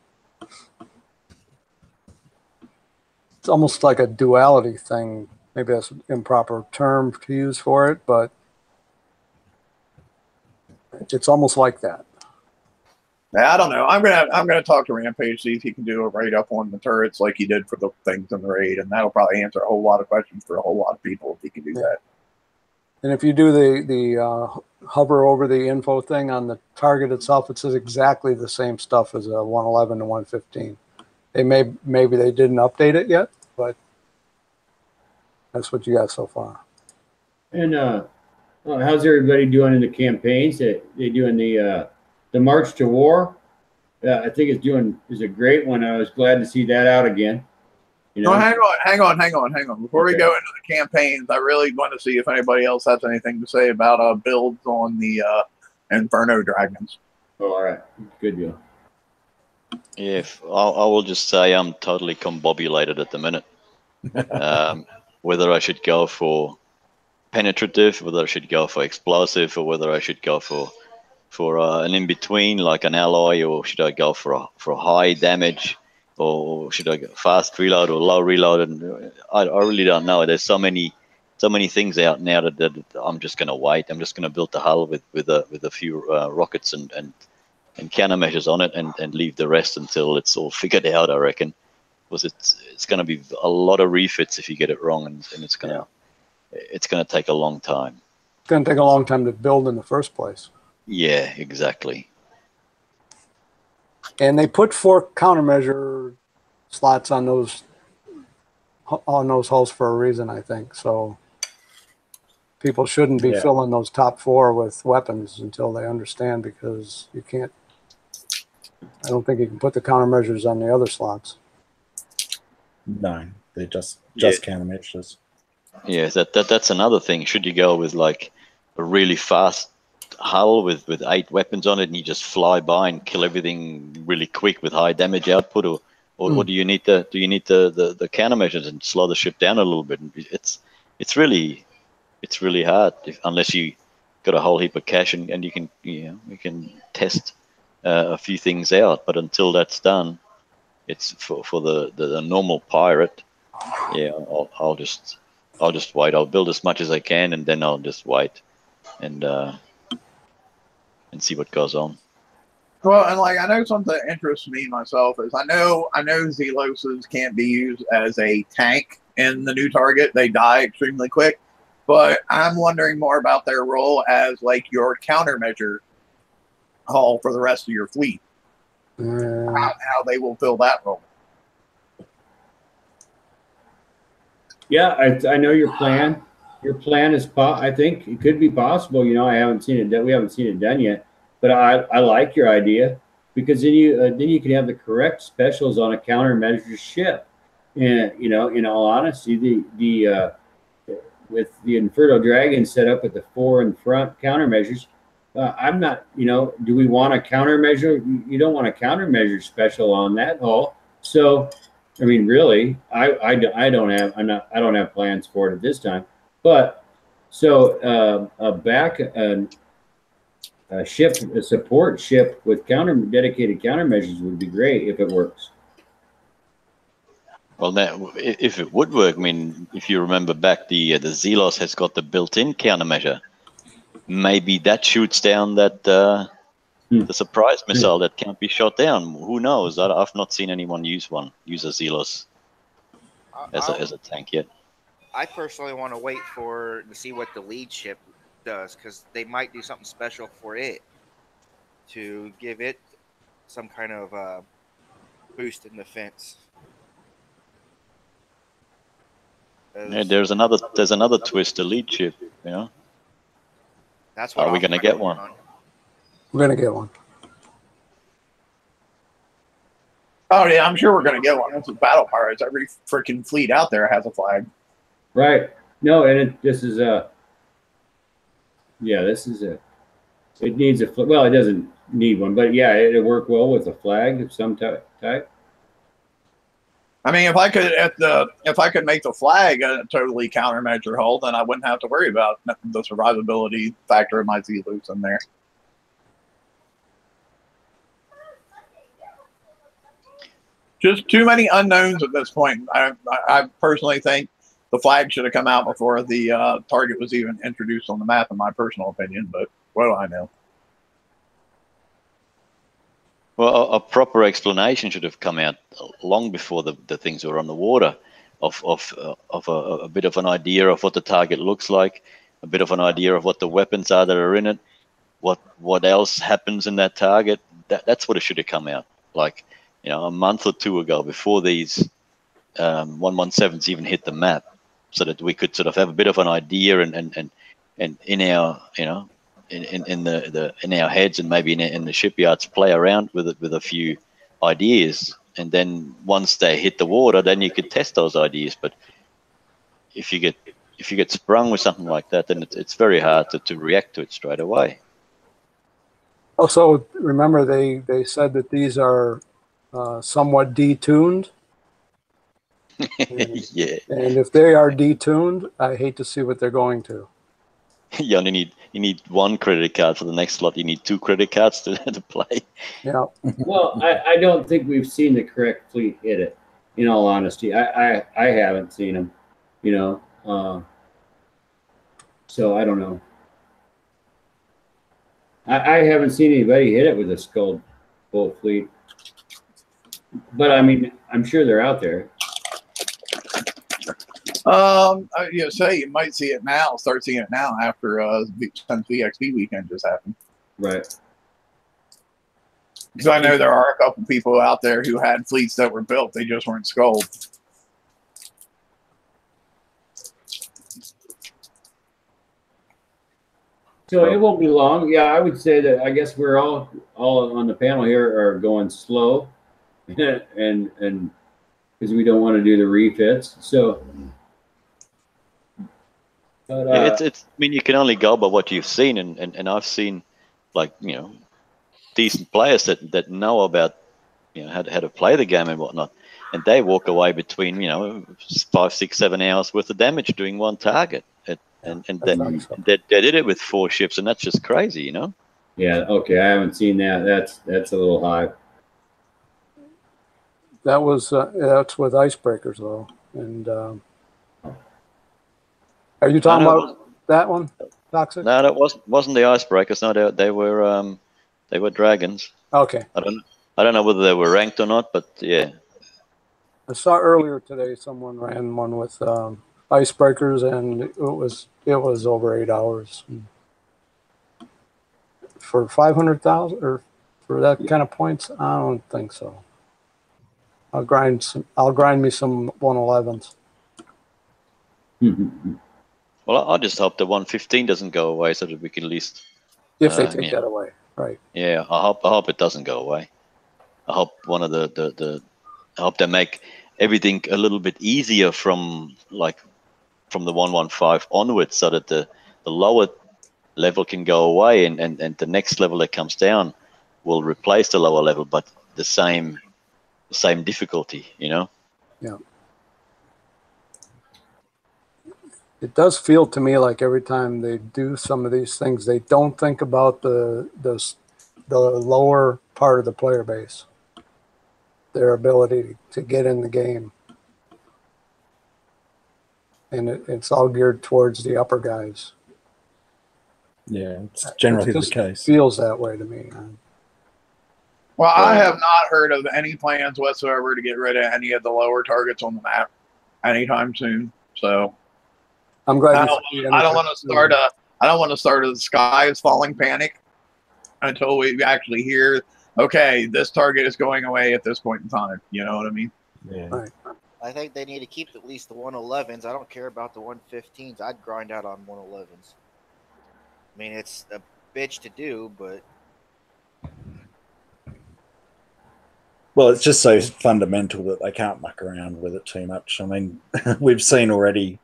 It's almost like a duality thing. Maybe that's an improper term to use for it, but it's almost like that. Now, I don't know. I'm gonna talk to Rampage, see if he can do a write up on the turrets like he did for the things in the raid, and that'll probably answer a whole lot of questions for a whole lot of people if he can do that. And if you do the hover over the info thing on the target itself, it says exactly the same stuff as a 111 and 115. Maybe they didn't update it yet, but that's what you got so far. And how's everybody doing in the campaigns? They doing the March to War? I think is a great one. I was glad to see that out again. You know? No, hang on. Before we go into the campaigns, I really want to see if anybody else has anything to say about builds on the Inferno Dragons. Oh, all right, good deal. Yeah, I will just say I'm totally combobulated at the minute. Whether I should go for penetrative, whether I should go for explosive, or whether I should go for an in between like an alloy, or should I go for a high damage, or should I go fast reload or low reload? And I really don't know. There's so many things out now that I'm just going to wait. I'm just going to build the hull with a few rockets and countermeasures on it, and leave the rest until it's all figured out, I reckon. Because it's going to be a lot of refits if you get it wrong, and it's going to take a long time. It's going to take a long time to build in the first place. Yeah, exactly. And they put 4 countermeasure slots on those hulls for a reason, I think. So people shouldn't be filling those top 4 with weapons until they understand, because you can't. I don't think you can put the countermeasures on the other slots. No, they're just countermeasures. Yeah, that's another thing. Should you go with like a really fast hull with 8 weapons on it, and you just fly by and kill everything really quick with high damage output, or do you need the countermeasures and slow the ship down a little bit? It's really hard unless you got a whole heap of cash and you can test a few things out. But until that's done, it's for the normal pirate. Yeah, I'll just wait. I'll build as much as I can, and then I'll just wait and see what goes on. Well, and like I know something that interests me myself is I know Zeloses can't be used as a tank in the new target. They die extremely quick. But I'm wondering more about their role as like your countermeasure hull for the rest of your fleet. How they will fill that role. Yeah, I know your plan. Your plan is, I think it could be possible. You know, I haven't seen it. We haven't seen it done yet, but I like your idea because then you can have the correct specials on a countermeasure ship. And you know, in all honesty, the with the Inferno Dragon set up with the 4 in front countermeasures, I'm not. You know, do we want a countermeasure? You don't want a countermeasure special on that hull. So, I mean, really, I don't have plans for it at this time. But so a support ship with dedicated countermeasures would be great if it works. Well, now, if it would work, I mean, if you remember back, the Zelos has got the built-in countermeasure. Maybe that shoots down that the surprise missile that can't be shot down. Who knows? I've not seen anyone use a Zelos as a tank yet. I personally want to wait to see what the lead ship does, because they might do something special for it to give it some kind of boost in defense. Yeah, there's another twist, the lead ship. You know, that's what. Are we going to get one? We're going to get one. Oh yeah, I'm sure we're going to get one. That's with battle pirates. Every freaking fleet out there has a flag. Right. No, and this is it needs a well, it doesn't need one, but yeah, it'll work well with a flag of some type. I mean, if I could make the flag a totally countermeasure hull, then I wouldn't have to worry about the survivability factor of my Zelus in there. Just too many unknowns at this point. I personally think the flag should have come out before the target was even introduced on the map, in my personal opinion. But what do I know? Well, a proper explanation should have come out long before the things were on the water, of a bit of an idea of what the target looks like, a bit of an idea of what the weapons are that are in it, what else happens in that target. That's what it should have come out, like, you know, a month or two ago, before these 117s even hit the map, so that we could sort of have a bit of an idea and in our, you know, in our heads, and maybe in the shipyards, play around with it with a few ideas, and then once they hit the water, then you could test those ideas. But if you get sprung with something like that, then it's very hard to react to it straight away. Also, remember they said that these are somewhat detuned. Yeah. And if they are detuned, I hate to see what they're going to. You only need one credit card for the next slot. You need 2 credit cards to play. Yeah. Well, I don't think we've seen the correct fleet hit it. In all honesty, I haven't seen them. You know, so I don't know. I haven't seen anybody hit it with a Skull Bolt fleet. But I mean, I'm sure they're out there. You might see it now. Start seeing it now after since VXP weekend just happened. Right. Because I know there are a couple people out there who had fleets that were built, they just weren't sculled. So it won't be long. Yeah, I would say that I guess we're all on the panel here are going slow, and because we don't want to do the refits. So. But, yeah, I mean, you can only go by what you've seen, and I've seen, like, you know, decent players that know about, you know, how to play the game and whatnot, and they walk away between, you know, 5, 6, 7 hours worth of damage doing one target, and they did it with 4 ships, and that's just crazy, you know. Yeah. Okay, I haven't seen that. That's a little high. That was that's with icebreakers though, and. Are you talking about that one, Toxic? No, that wasn't the icebreakers. No, they were They were dragons. Okay. I don't know whether they were ranked or not, but yeah. I saw earlier today someone ran one with icebreakers, and it was over 8 hours for 500,000 or for that kind of points. I don't think so. I'll grind me some 111s. Well, I just hope the 115 doesn't go away, so that we can at least. If they take that away, right? Yeah, I hope it doesn't go away. I hope one of I hope they make everything a little bit easier from the 115 onwards, so that the lower level can go away, and the next level that comes down will replace the lower level, but the same difficulty, you know. Yeah. It does feel to me like every time they do some of these things, they don't think about the lower part of the player base, their ability to get in the game, and it's all geared towards the upper guys. Yeah, it's generally the case. Feels that way to me. Well, I have not heard of any plans whatsoever to get rid of any of the lower targets on the map anytime soon. So I'm glad. I don't want to start a sky is falling panic until we actually hear, okay, this target is going away at this point in time. You know what I mean? Yeah. Right. I think they need to keep at least the 111s. I don't care about the 115s. I'd grind out on 111s. I mean, it's a bitch to do, but Well, it's just so fundamental that they can't muck around with it too much. I mean, we've seen already,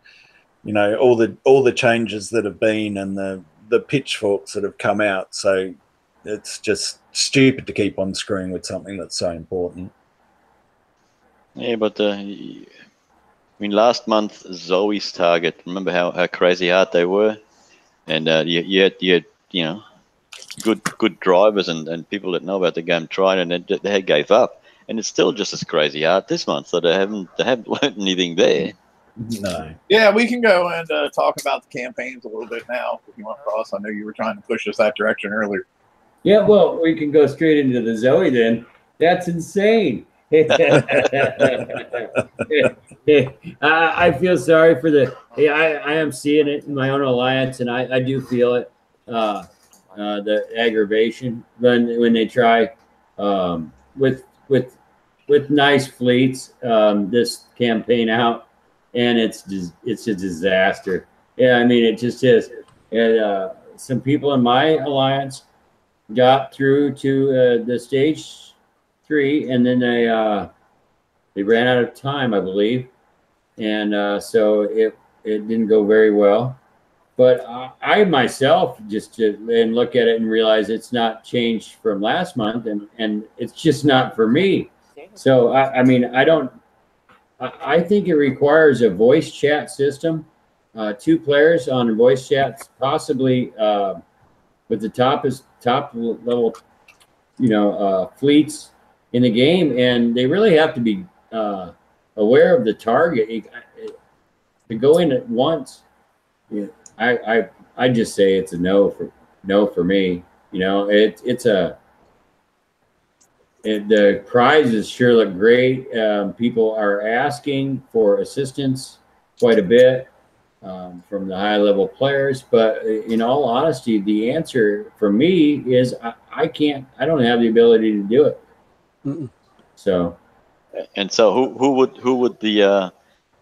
you know, all the changes that have been and the pitchforks that have come out. So it's just stupid to keep on screwing with something that's so important. Yeah, but I mean, last month Zoe's target. Remember how crazy hard they were, and you had you know, good drivers and people that know about the game tried, and they gave up, and it's still just as crazy hard this month. So they haven't learned anything there. No. Yeah, we can go and talk about the campaigns a little bit now if you want, Ross. I know you were trying to push us that direction earlier. Yeah, well, we can go straight into the Zoe then. That's insane. I feel sorry for I am seeing it in my own alliance, and I do feel it, the aggravation when they try with nice fleets this campaign out, and it's a disaster. Yeah, I mean, it just is. And some people in my alliance got through to the stage 3, and then they ran out of time, I believe, and so it didn't go very well. But I myself just and look at it and realize it's not changed from last month, and it's just not for me. So I mean, I think it requires a voice chat system, 2 players on a voice chat, possibly with the top level, you know, fleets in the game, and they really have to be aware of the target. To go in at once, you know, I just say it's a no for me. You know, the prizes sure look great. People are asking for assistance quite a bit from the high level players, but in all honesty, the answer for me is I don't have the ability to do it. Mm-mm. So who would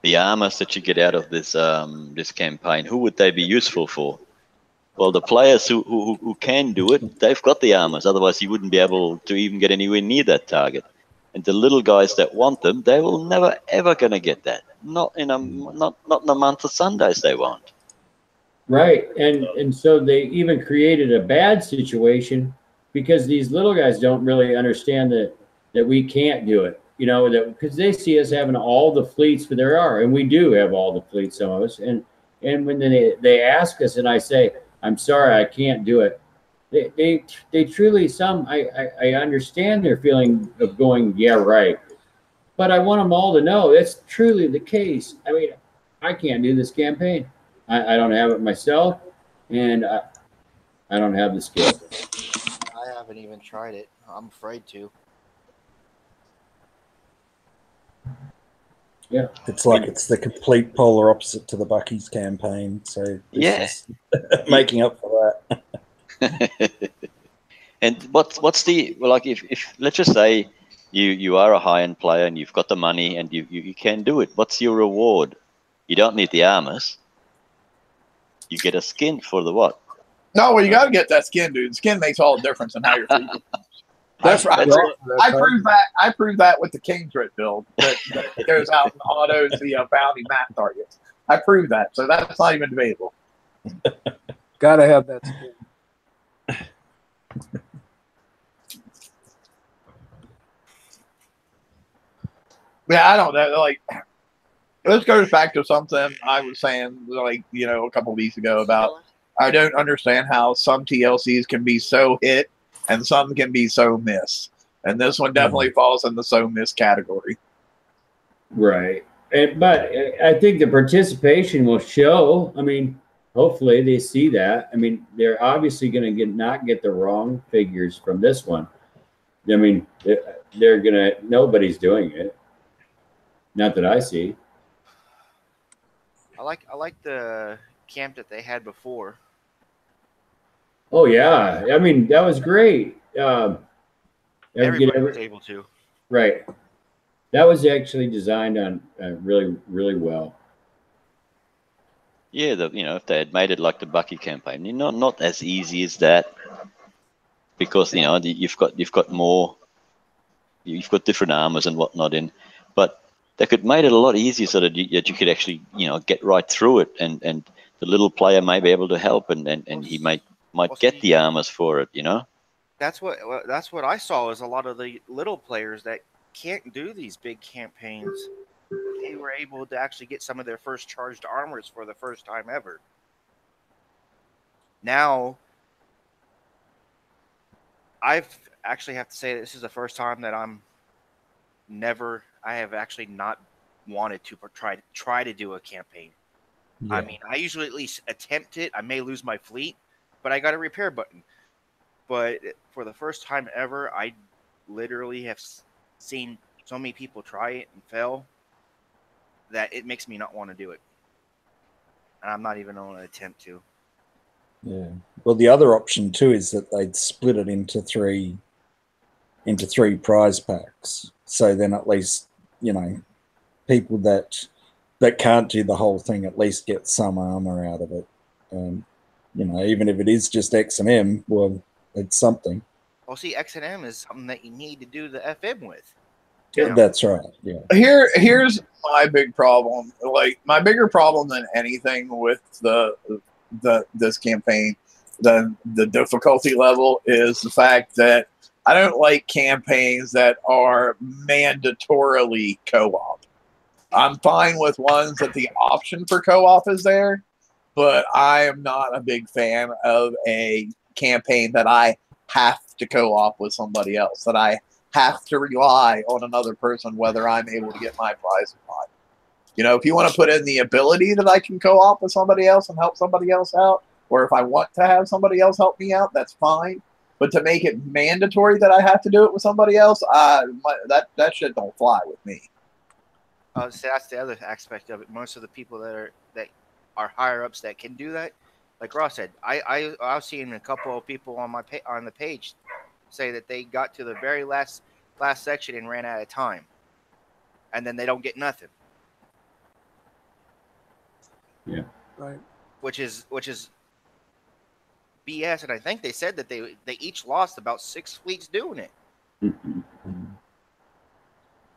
the armors that you get out of this campaign, who would they be useful for? Well, the players who can do it, they've got the armors. Otherwise, you wouldn't be able to even get anywhere near that target. And the little guys that want them, they will never ever gonna get that. Not in a month of Sundays, they won't. Right, and so they even created a bad situation because these little guys don't really understand that we can't do it. You know, that because they see us having all the fleets for there are, and we do have all the fleets, some of us. And when they ask us, and I say, I'm sorry, I can't do it. They truly, I understand their feeling of going, yeah, right. But I want them all to know it's truly the case. I mean, I can't do this campaign. I don't have it myself, and I don't have the skill. I haven't even tried it. I'm afraid to. Yeah. It's like it's the complete polar opposite to the Bucky's campaign. So this is making up for that. And what's the, well, like if let's just say you are a high end player and you've got the money and you can do it. What's your reward? You don't need the armors. You get a skin for the what? No, well, you got to get that skin, dude. Skin makes all the difference in how you're feeling. That's I proved that. I proved that with the King's Writ build that goes out and autos the bounty map targets. I proved that, so that's not even debatable. Got to have that skin. Yeah, I don't know. Like, this goes back to something I was saying, like, a couple weeks ago about I don't understand how some TLCs can be so hit and some can be so miss. And this one definitely falls in the so miss category. Right. But I think the participation will show. I mean, hopefully they see that. I mean, they're obviously going to not get the wrong figures from this one. I mean, they're going to, nobody's doing it. Not that I see. I like the camp that they had before. Oh yeah, I mean that was great. Everybody was able to. Right. That was actually designed on really, really well. Yeah, if they had made it like the Bucky campaign, not as easy as that, because you've got more, you've got different armors and whatnot in, but they could made it a lot easier so that you could actually get right through it, and the little player may be able to help, and he might get the armors for it. That's what I saw is a lot of the little players that can't do these big campaigns. They were able to actually get some of their first charged armors for the first time ever. Now, I've actually have to say this is the first time that I have actually not wanted to try to do a campaign. Yeah. I mean, I usually at least attempt it. I may lose my fleet, but I got a repair button. But for the first time ever, I literally have seen so many people try it and fail that it makes me not want to do it. And I'm not even going to attempt to. Yeah. Well, the other option too is that they'd split it into three prize packs. So then at least, people that can't do the whole thing at least get some armor out of it. Even if it is just X&M, well, it's something. Well, see, X&M is something that you need to do the FM with. That's right. Yeah. Here's my big problem. Like, my bigger problem than anything with this campaign, the difficulty level, is the fact that I don't like campaigns that are mandatorily co-op. I'm fine with ones that the option for co-op is there, but I am not a big fan of a campaign that I have to co-op with somebody else, that I have to rely on another person whether I'm able to get my prize or not. If you want to put in the ability that I can co-op with somebody else and help somebody else out, or if I want to have somebody else help me out, that's fine. But to make it mandatory that I have to do it with somebody else, that shit don't fly with me. So that's the other aspect of it. Most of the people that are higher ups that can do that, like Ross said, I was seeing a couple of people on the page say that they got to the very last section and ran out of time, and then they don't get nothing. Yeah. Right. Which is BS, and I think they said that they each lost about 6 fleets doing it. Mm-hmm.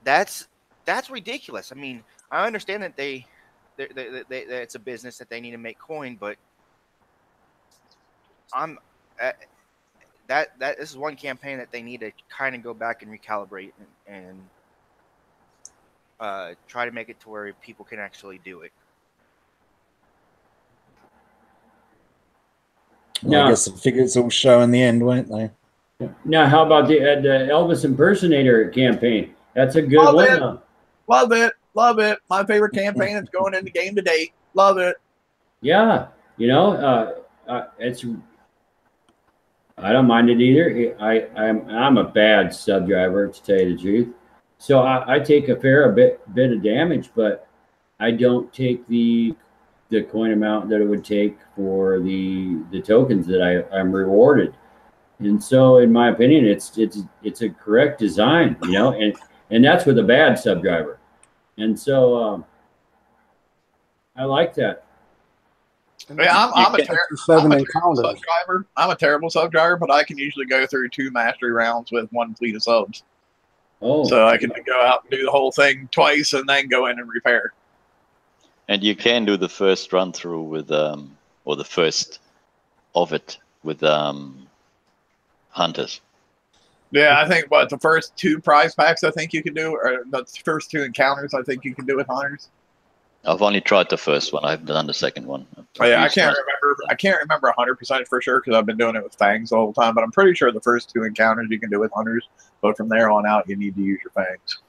That's ridiculous. I mean, I understand that they it's a business that they need to make coin, but this is one campaign that they need to kind of go back and recalibrate and try to make it to where people can actually do it. Well, I guess the figures will show in the end, won't they? Now, how about the Elvis impersonator campaign? That's a good one. Love it. My favorite campaign is going into game to date. Love it. Yeah, it's I don't mind it either. I'm a bad sub driver, to tell you the truth. So I take a fair bit of damage, but I don't take the coin amount that it would take for the tokens that I'm rewarded. And so, in my opinion, it's a correct design, you know, and that's with a bad sub driver. And so I like that. Yeah, I'm a encounters. sub driver. I'm a terrible sub driver, but I can usually go through 2 mastery rounds with 1 fleet of subs. Oh, So I can go out and do the whole thing twice and then go in and repair. And you can do the first run through with or the first of it with hunters. Yeah, I think the first 2 prize packs I think you can do, or the first 2 encounters I think you can do with hunters. I've only tried the first one. I haven't done the second one. Oh, yeah, I can't remember 100% for sure because I've been doing it with fangs the whole time. But I'm pretty sure the first 2 encounters you can do with hunters, but from there on out you need to use your fangs.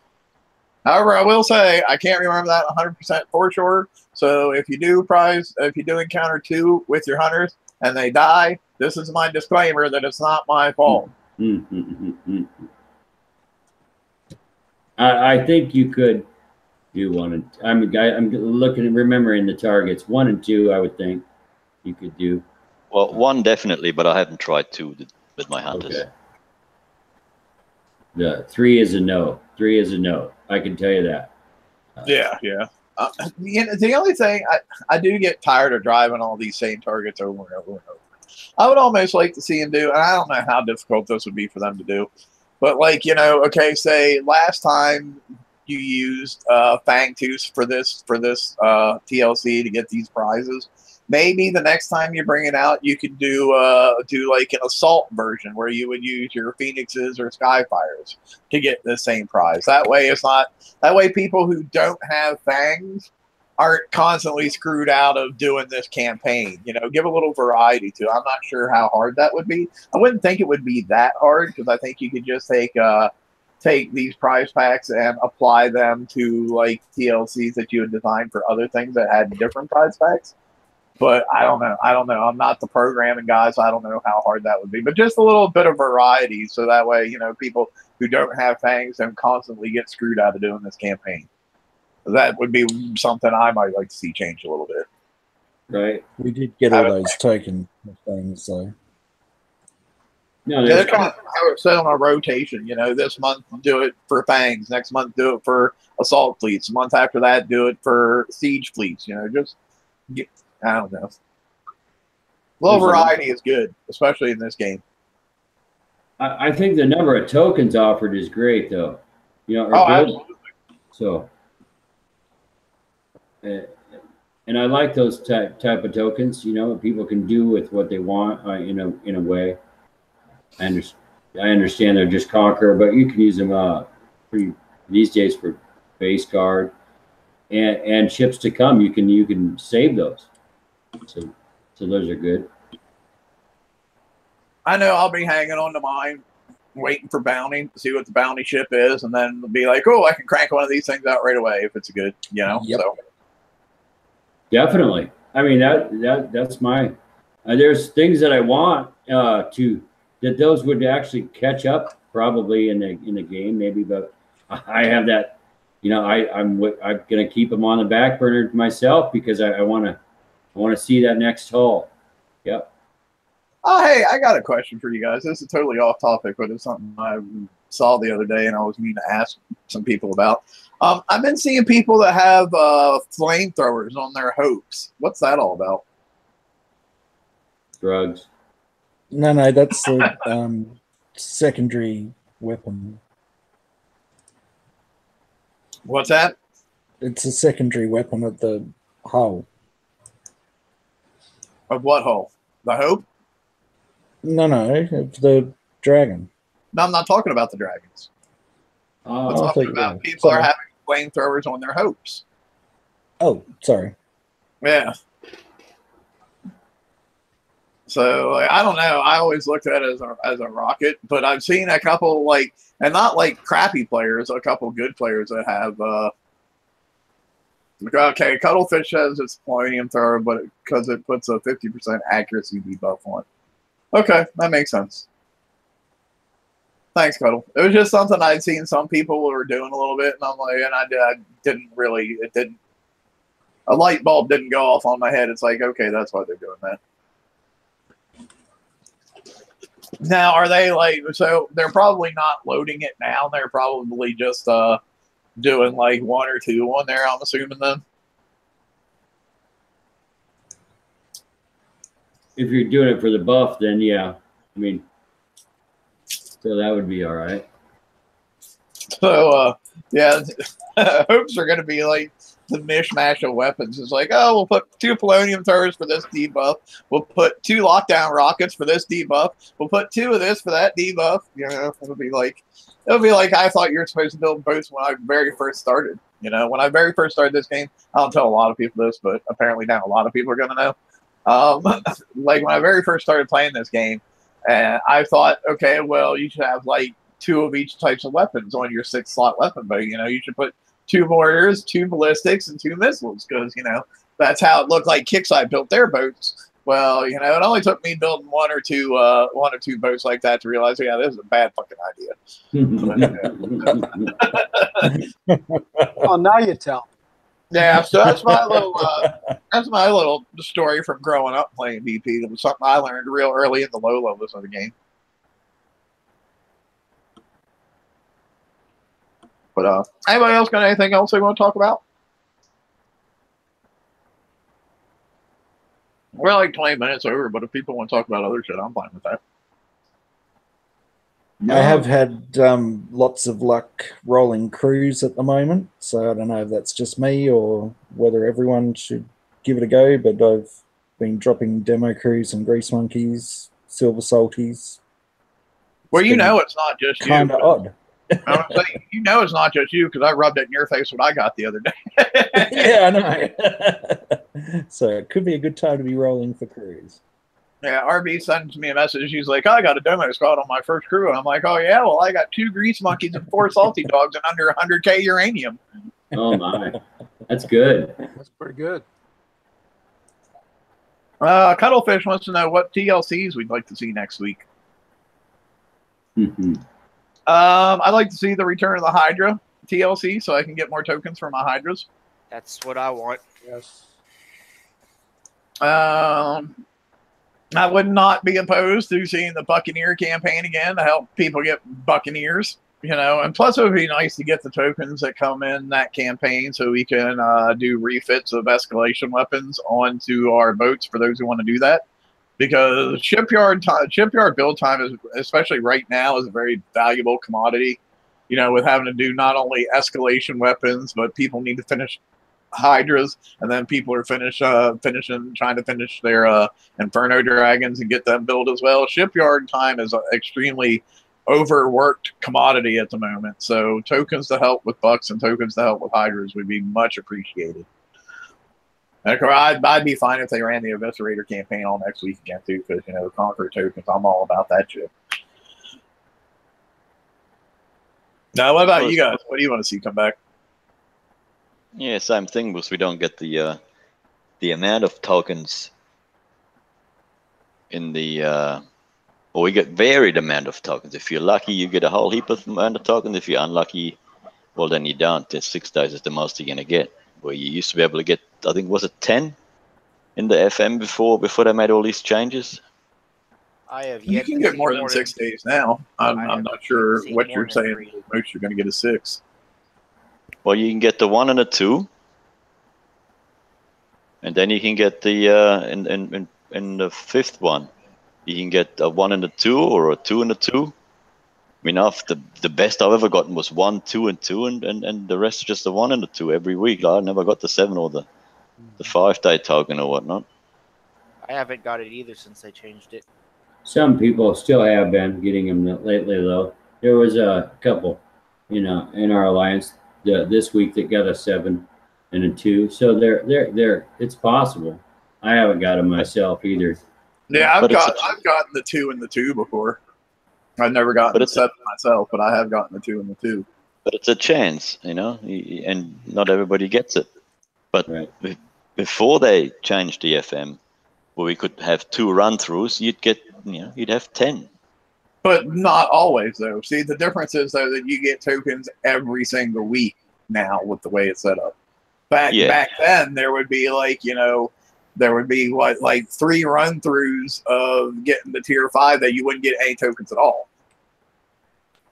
However, I will say I can't remember that 100% for sure. So if you do encounter 2 with your hunters and they die, this is my disclaimer that it's not my fault. I think you could do 1 and I'm looking and remembering the targets. 1 and 2, I would think you could do. Well, 1 definitely, but I haven't tried 2 with my hunters. Okay. The 3 is a no. 3 is a no. I can tell you that. Yeah. The only thing I do get tired of driving all these same targets over and over and over. I would almost like to see them do, and I don't know how difficult this would be for them to do, but like, you know, okay, say last time you used Fang Tooth for this TLC to get these prizes. Maybe the next time you bring it out, you could do like an assault version where you would use your Phoenixes or Skyfires to get the same prize. That way, people who don't have fangs aren't constantly screwed out of doing this campaign. You know, give a little variety to it. I'm not sure how hard that would be. I wouldn't think it would be that hard because I think you could just take these prize packs and apply them to like TLCs that you had designed for other things that had different prize packs. But I don't know. I'm not the programming guy, so I don't know how hard that would be. But just a little bit of variety, so that way, you know, people who don't have fangs don't constantly get screwed out of doing this campaign. That would be something I might like to see change a little bit. Right. We did get all those token things, though. No, they're kind of how it's set on a rotation. You know, this month do it for fangs, next month do it for assault fleets, the month after that do it for siege fleets. You know, just I don't know. A little variety is good, especially in this game. I think the number of tokens offered is great, though. You know, absolutely. So, and I like those type of tokens. You know, people can do with what they want. In a way, I understand they're just conquer, but you can use them these days for base guard and ships to come. You can save those. So those are good. I know I'll be hanging on to mine, waiting for bounty to see what the bounty ship is, and then be like, oh, I can crank one of these things out right away if it's a good, you know. Yep. So definitely. I mean that's my. There's things that I want that those would actually catch up probably in the game maybe, but I have that. You know, I'm gonna keep them on the back burner myself because I want to see that next haul. Yep. Oh, hey, I got a question for you guys. This is totally off topic, but it's something I saw the other day and I was meaning to ask some people about. I've been seeing people that have flamethrowers on their hopes. What's that all about? Drugs. No, that's a secondary weapon. What's that? It's a secondary weapon of the hull. Of what hull? The Hope? No, of the dragon. No, I'm not talking about the dragons. I'm talking about people are having flamethrowers on their hopes. Oh, sorry. Yeah. So I don't know. I always looked at it as a rocket, but I've seen a couple and not like crappy players, a couple good players that have. Okay, Cuttlefish has its polonium thrower, but because it puts a 50% accuracy debuff on it. Okay, that makes sense. Thanks, Cuddle. It was just something I'd seen some people were doing a little bit, and I'm like, and I didn't really, it didn't, a light bulb didn't go off on my head. It's like, okay, that's why they're doing that. Now, are they like, so they're probably not loading it now. They're probably just doing like one or two on there, I'm assuming then. If you're doing it for the buff, then yeah. I mean, so that would be all right. So, yeah, hopes are going to be like the mishmash of weapons. It's like, oh, we'll put 2 polonium turrets for this debuff. We'll put 2 lockdown rockets for this debuff. We'll put 2 of this for that debuff. You know, it'll be like I thought you were supposed to build boats when I very first started. You know, when I very first started this game, I don't tell a lot of people this, but apparently now a lot of people are going to know. Like when I very first started playing this game, and I thought, okay, well, you should have like 2 of each types of weapons on your 6-slot weapon boat. You know, you should put 2 mortars, 2 ballistics, and 2 missiles, because, you know, that's how it looked like Kickside built their boats. Well, you know, it only took me building one or two boats like that to realize, yeah, this is a bad fucking idea. Oh, now you tell. Yeah, so that's my little story from growing up playing BP. It was something I learned real early in the low levels of the game. But anybody else got anything else they want to talk about? We're like 20 minutes over, but if people want to talk about other shit, I'm fine with that. I have had lots of luck rolling crews at the moment, so I don't know if that's just me or whether everyone should give it a go, but I've been dropping demo crews and grease monkeys, silver salties. Well, you know it's not just you. Kind of odd. I'm saying, you know it's not just you, because I rubbed it in your face when I got the other day. Yeah, I know. So it could be a good time to be rolling for crews. Yeah, RB sends me a message. He's like, I got a demo squad on my first crew. And I'm like, oh, yeah, well, I got 2 grease monkeys and 4 salty dogs and under 100K uranium. Oh, my. That's good. That's pretty good. Cuttlefish wants to know what TLCs we'd like to see next week. I'd like to see the return of the Hydra TLC so I can get more tokens for my Hydras. That's what I want. Yes. I would not be opposed to seeing the Buccaneer campaign again to help people get Buccaneers, you know, and plus it would be nice to get the tokens that come in that campaign so we can do refits of escalation weapons onto our boats for those who want to do that. Because shipyard build time is, especially right now, is a very valuable commodity. You know, with having to do not only escalation weapons, but people need to finish Hydras, and then people are trying to finish their Inferno Dragons and get them built as well. Shipyard time is an extremely overworked commodity at the moment. So tokens to help with bucks and tokens to help with Hydras would be much appreciated. I'd be fine if they ran the Eviscerator campaign all next week again, too, because, you know, Conqueror tokens, I'm all about that shit. Now, what about you guys? What do you want to see come back? Yeah, same thing, because we don't get the amount of tokens in the... well, we get varied amount of tokens. If you're lucky, you get a whole heap of amount of tokens. If you're unlucky, well, then you don't. 6 days is the most you're going to get. Where you used to be able to get, I think, was it 10 in the FM before they made all these changes? I have yet. You can get more than 6 days now. I'm not sure what you're saying. Most you're going to get a 6. Well, you can get the 1 and a 2, and then you can get the in the 5th one, you can get a 1 and a 2 or a 2 and a 2. I mean, the best I've ever gotten was 1, 2, and 2, and the rest just the 1 and the 2 every week. I never got the 7 or the 5-day token or whatnot. I haven't got it either since they changed it. Some people still have been getting them lately, though. There was a couple, you know, in our alliance this week that got a 7 and a 2. So they're it's possible. I haven't got them myself either. Yeah, I've gotten the 2 and the 2 before. I've never gotten the 7 myself, but I have gotten the 2 and the 2. But it's a chance, you know, and not everybody gets it. But before they changed the FM, where we could have 2 run-throughs, you'd get you'd have 10. But not always, though. See, the difference is, though, that you get tokens every single week now with the way it's set up. Back then, there would be there would be like 3 run-throughs of getting the tier 5 that you wouldn't get any tokens at all.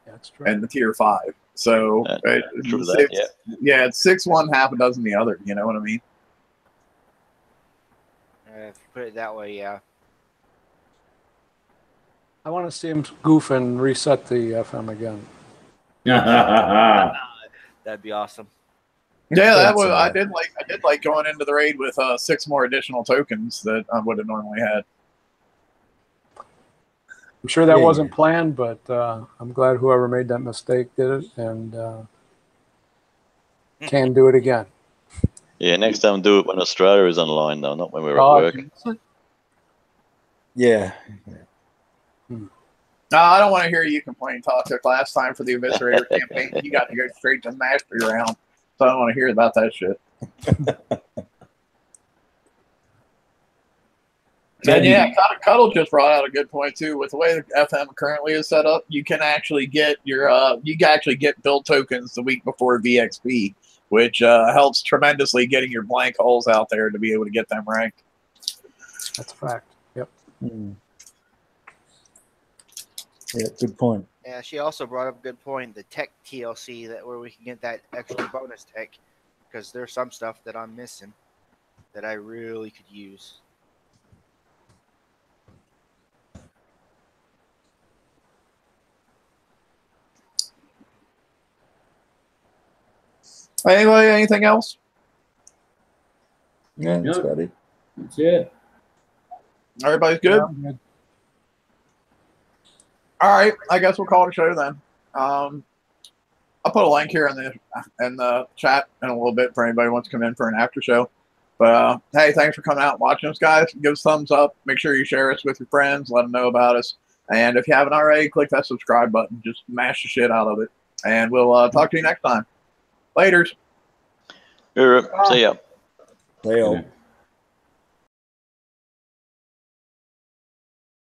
That's true. And the tier 5. So it's 6 one, half a dozen the other. You know what I mean? If you put it that way, yeah. I want to see him goof and reset the FM again. That'd be awesome. Yeah, that was. I did like going into the raid with 6 more additional tokens that I would have normally had. I'm sure that wasn't planned, but I'm glad whoever made that mistake did it and can do it again. Yeah, next time do it when Australia is online, though, not when we're at work. Yeah. No, I don't want to hear you complain toxic last time for the Eviscerator campaign. You got to go straight to the mastery round, so I don't want to hear about that shit. And yeah, Cuddle just brought out a good point too. With the way the FM currently is set up, you can actually get your build tokens the week before VXP, which helps tremendously getting your blank holes out there to be able to get them ranked. That's a fact. Yep. Yeah, good point. Yeah, she also brought up a good point, the tech TLC, that where we can get that extra bonus tech, because there's some stuff that I'm missing that I really could use. Anybody, anything else? Yeah, that's about it. That's it. Everybody's good? Yeah, good. All right, I guess we'll call it a show then. I'll put a link here in the chat in a little bit for anybody who wants to come in for an after show. But hey, thanks for coming out and watching us, guys. Give us a thumbs up. Make sure you share us with your friends. Let them know about us. And if you haven't already, click that subscribe button. Just mash the shit out of it. And we'll talk to you next time. Laters. See ya. They all.